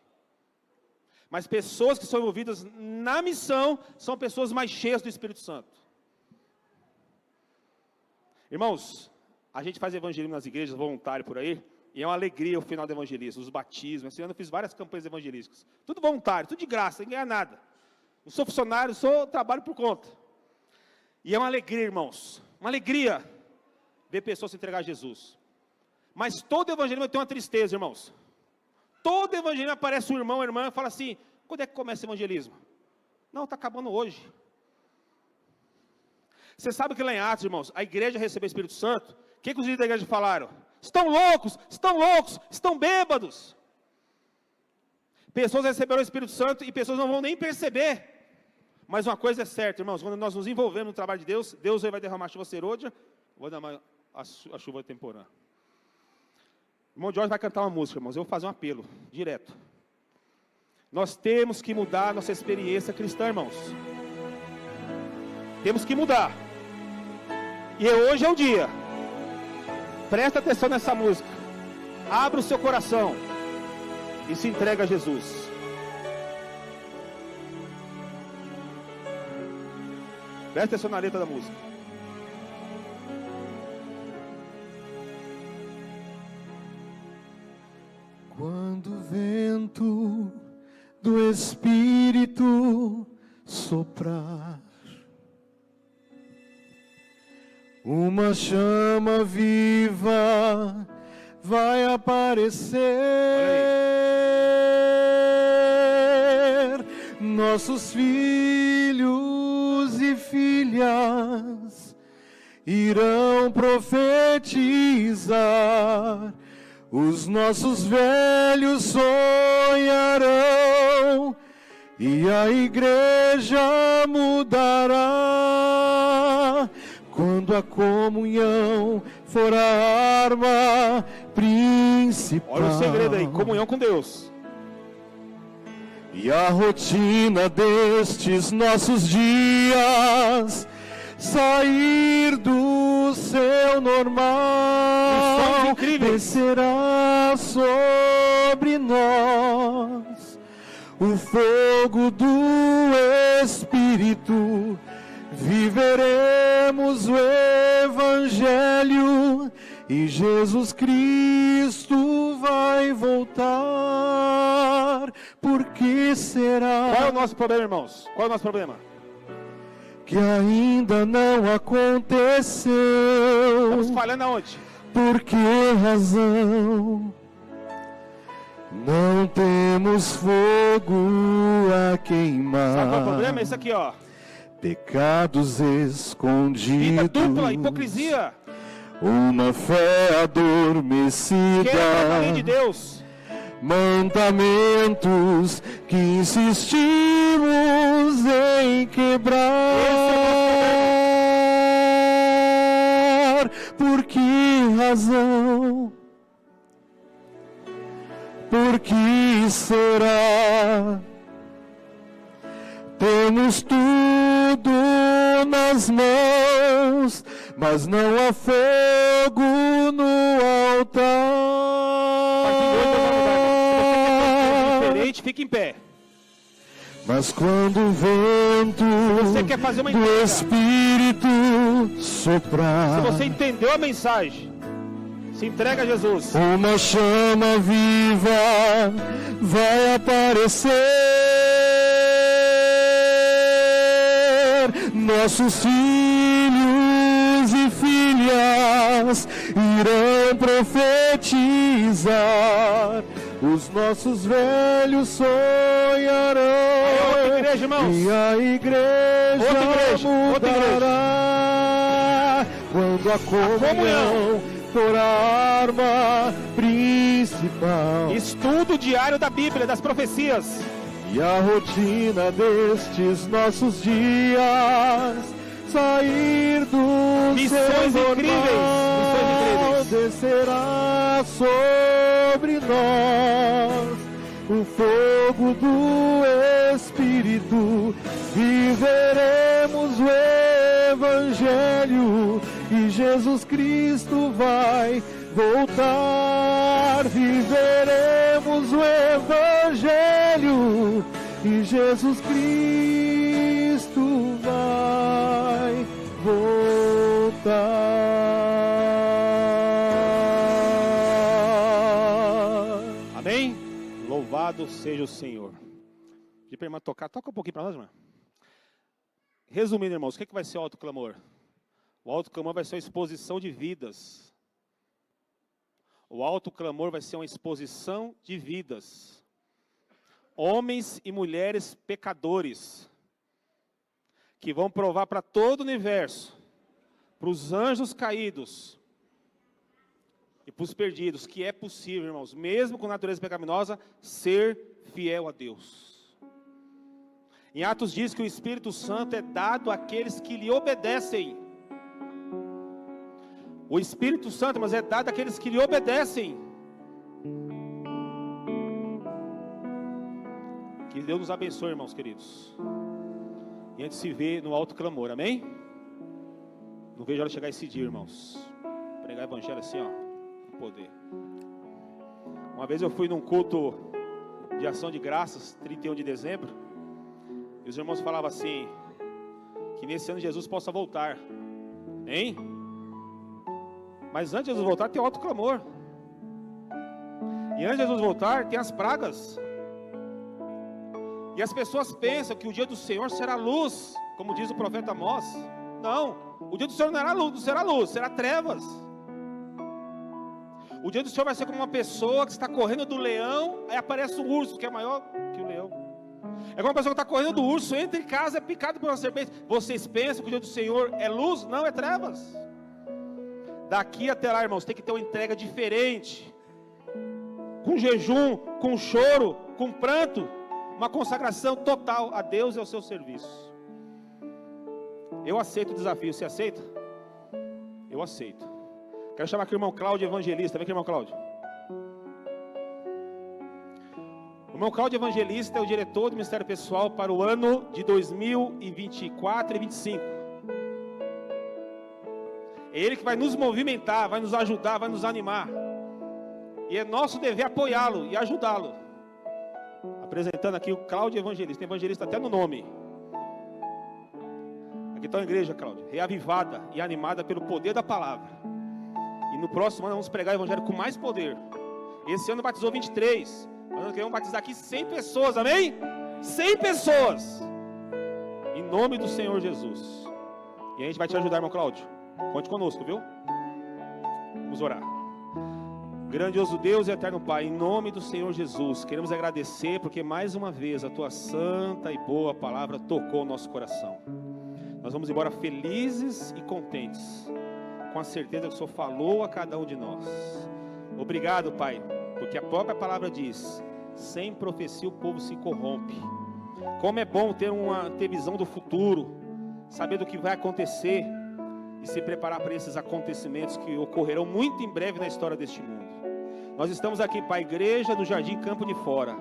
Mas pessoas que são envolvidas na missão são pessoas mais cheias do Espírito Santo. Irmãos, a gente faz evangelismo nas igrejas, voluntário por aí, e é uma alegria o final do evangelismo, os batismos. Esse ano eu fiz várias campanhas evangelísticas. Tudo voluntário, tudo de graça, sem ganhar nada. Não sou funcionário, trabalho por conta. E é uma alegria, irmãos, uma alegria ver pessoas se entregar a Jesus. Mas todo evangelismo tem uma tristeza, irmãos. Todo evangelismo aparece um irmão, uma irmã, e fala assim, quando é que começa o evangelismo? Não, está acabando hoje. Você sabe que lá em Atos, irmãos, a igreja recebeu o Espírito Santo, o que os líderes da igreja falaram? Estão loucos, estão bêbados. Pessoas receberam o Espírito Santo e pessoas não vão nem perceber. Mas uma coisa é certa, irmãos, quando nós nos envolvemos no trabalho de Deus, Deus vai derramar a chuva serôdia, vou derramar a chuva temporã. O irmão Jorge vai cantar uma música, irmãos, eu vou fazer um apelo, direto. Nós temos que mudar a nossa experiência cristã, irmãos. Temos que mudar. E hoje é o dia. Presta atenção nessa música. Abra o seu coração e se entrega a Jesus. Presta atenção na letra da música. Quando o vento do Espírito soprar, uma chama viva vai aparecer. Nossos filhos e filhas irão profetizar. Os nossos velhos sonharão e a igreja mudará. Quando a comunhão for a arma principal. Olha o segredo aí, comunhão com Deus. E a rotina destes nossos dias sair do seu normal, descerá sobre nós o fogo do Espírito. Viveremos o Evangelho e Jesus Cristo vai voltar. Por que será? Qual é o nosso problema, irmãos? Qual é o nosso problema? Que ainda não aconteceu. Estamos falhando aonde? Por que razão? Não temos fogo a queimar. Sabe qual é o problema? Esse aqui, ó. Pecados escondidos. Vida dupla, hipocrisia. Uma fé adormecida. Que é a lei de Deus. Mandamentos que insistimos em quebrar. Por que razão? Por que será? Temos tudo nas mãos, mas não há fogo no altar. Diferente, fica em pé. Mas quando o vento você quer fazer uma do entrega, Espírito soprar, se você entendeu a mensagem, se entrega a Jesus. Uma chama viva vai aparecer. Nossos filhos e filhas irão profetizar. os nossos velhos sonharão. Outra igreja, irmãos. E a igreja mudará quando a comunhão for a arma principal. Estudo diário da Bíblia, das profecias. E a rotina destes nossos dias sair do Missões seu incríveis, descerá sobre nós o fogo do Espírito. Viveremos o Evangelho e Jesus Cristo vai voltar. Viveremos o Evangelho e Jesus Cristo vai voltar. Amém? Louvado seja o Senhor. Pedir para a irmã tocar. Toca um pouquinho para nós, irmã. Resumindo, irmãos, o que vai ser o alto clamor? O alto clamor vai ser uma exposição de vidas. O alto clamor vai ser uma exposição de vidas. Homens e mulheres pecadores, que vão provar para todo o universo, para os anjos caídos e para os perdidos, que é possível, irmãos, mesmo com natureza pecaminosa, ser fiel a Deus. Em Atos diz que o Espírito Santo é dado àqueles que lhe obedecem. O Espírito Santo, mas é dado àqueles que lhe obedecem. Que Deus nos abençoe, irmãos queridos. E a gente se vê no alto clamor, amém? Não vejo a hora de chegar esse dia, irmãos. Pregar o evangelho assim, ó, com poder. Uma vez eu fui num culto de ação de graças, 31 de dezembro. E os irmãos falavam assim, que nesse ano Jesus possa voltar. Hein? Mas antes de Jesus voltar tem o alto clamor. E antes de Jesus voltar tem as pragas. E as pessoas pensam que o dia do Senhor será luz, como diz o profeta Amós. Não, o dia do Senhor não será luz, será trevas. O dia do Senhor vai ser como uma pessoa que está correndo do leão, aí aparece um urso que é maior que o leão. É como uma pessoa que está correndo do urso, entra em casa, é picado por uma serpente. Vocês pensam que o dia do Senhor é luz? Não, é trevas. Daqui até lá, irmãos, tem que ter uma entrega diferente. Com jejum, com choro, com pranto. Uma consagração total a Deus e ao seu serviço. Eu aceito o desafio. Você aceita? Eu aceito. Quero chamar aqui o irmão Cláudio Evangelista. Vem aqui, irmão Cláudio. O irmão Cláudio Evangelista é o diretor do Ministério Pessoal para o ano de 2024 e 2025. É ele que vai nos movimentar, vai nos ajudar, vai nos animar. E é nosso dever apoiá-lo e ajudá-lo. Apresentando aqui o Cláudio Evangelista. Tem evangelista até no nome. Aqui está a igreja, Cláudio, reavivada e animada pelo poder da palavra. E no próximo ano vamos pregar o evangelho com mais poder. Esse ano batizou 23. Nós queremos batizar aqui 100 pessoas, amém? 100 pessoas. Em nome do Senhor Jesus. E a gente vai te ajudar, irmão Cláudio. Conte conosco, viu? Vamos orar. Grandioso Deus e eterno Pai, em nome do Senhor Jesus, queremos agradecer porque mais uma vez a Tua santa e boa palavra tocou o nosso coração. Nós vamos embora felizes e contentes, com a certeza que o Senhor falou a cada um de nós. Obrigado, Pai, porque a própria palavra diz, sem profecia o povo se corrompe. Como é bom ter visão do futuro, saber do que vai acontecer e se preparar para esses acontecimentos que ocorrerão muito em breve na história deste mundo. Nós estamos aqui para a igreja do Jardim Campo de Fora.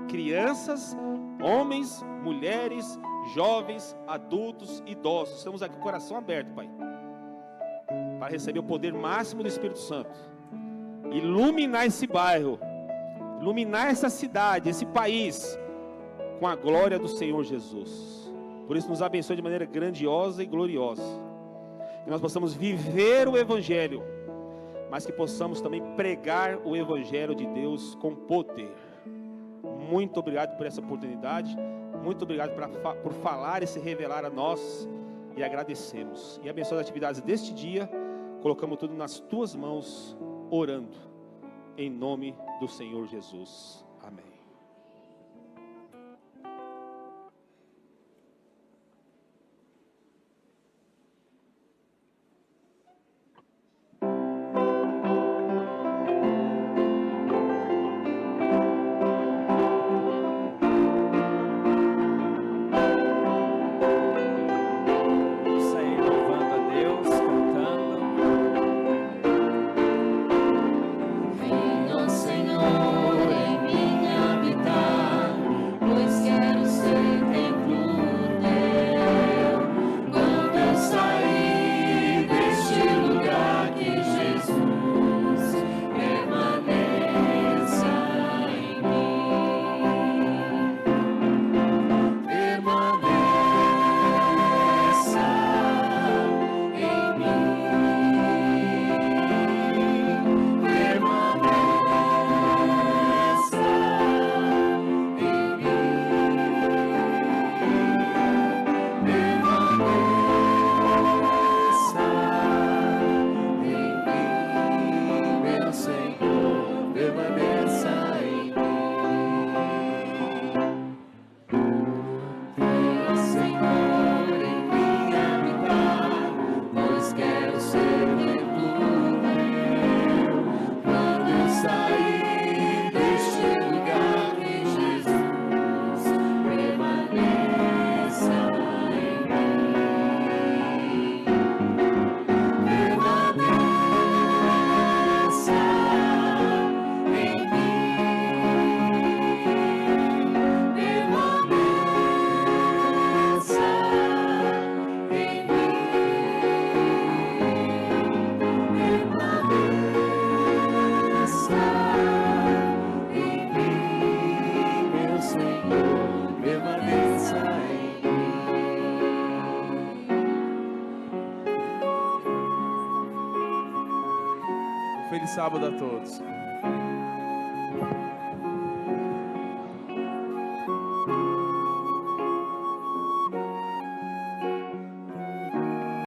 Crianças, homens, mulheres, jovens, adultos, idosos. Estamos aqui com o coração aberto, Pai, para receber o poder máximo do Espírito Santo. Iluminar esse bairro, iluminar essa cidade, esse país, com a glória do Senhor Jesus. Por isso nos abençoe de maneira grandiosa e gloriosa. Que nós possamos viver o Evangelho, mas que possamos também pregar o Evangelho de Deus com poder. Muito obrigado por essa oportunidade. Muito obrigado por falar e se revelar a nós. E agradecemos. E abençoe as atividades deste dia. Colocamos tudo nas Tuas mãos, orando. Em nome de do Senhor Jesus. Amém. Feliz sábado a todos.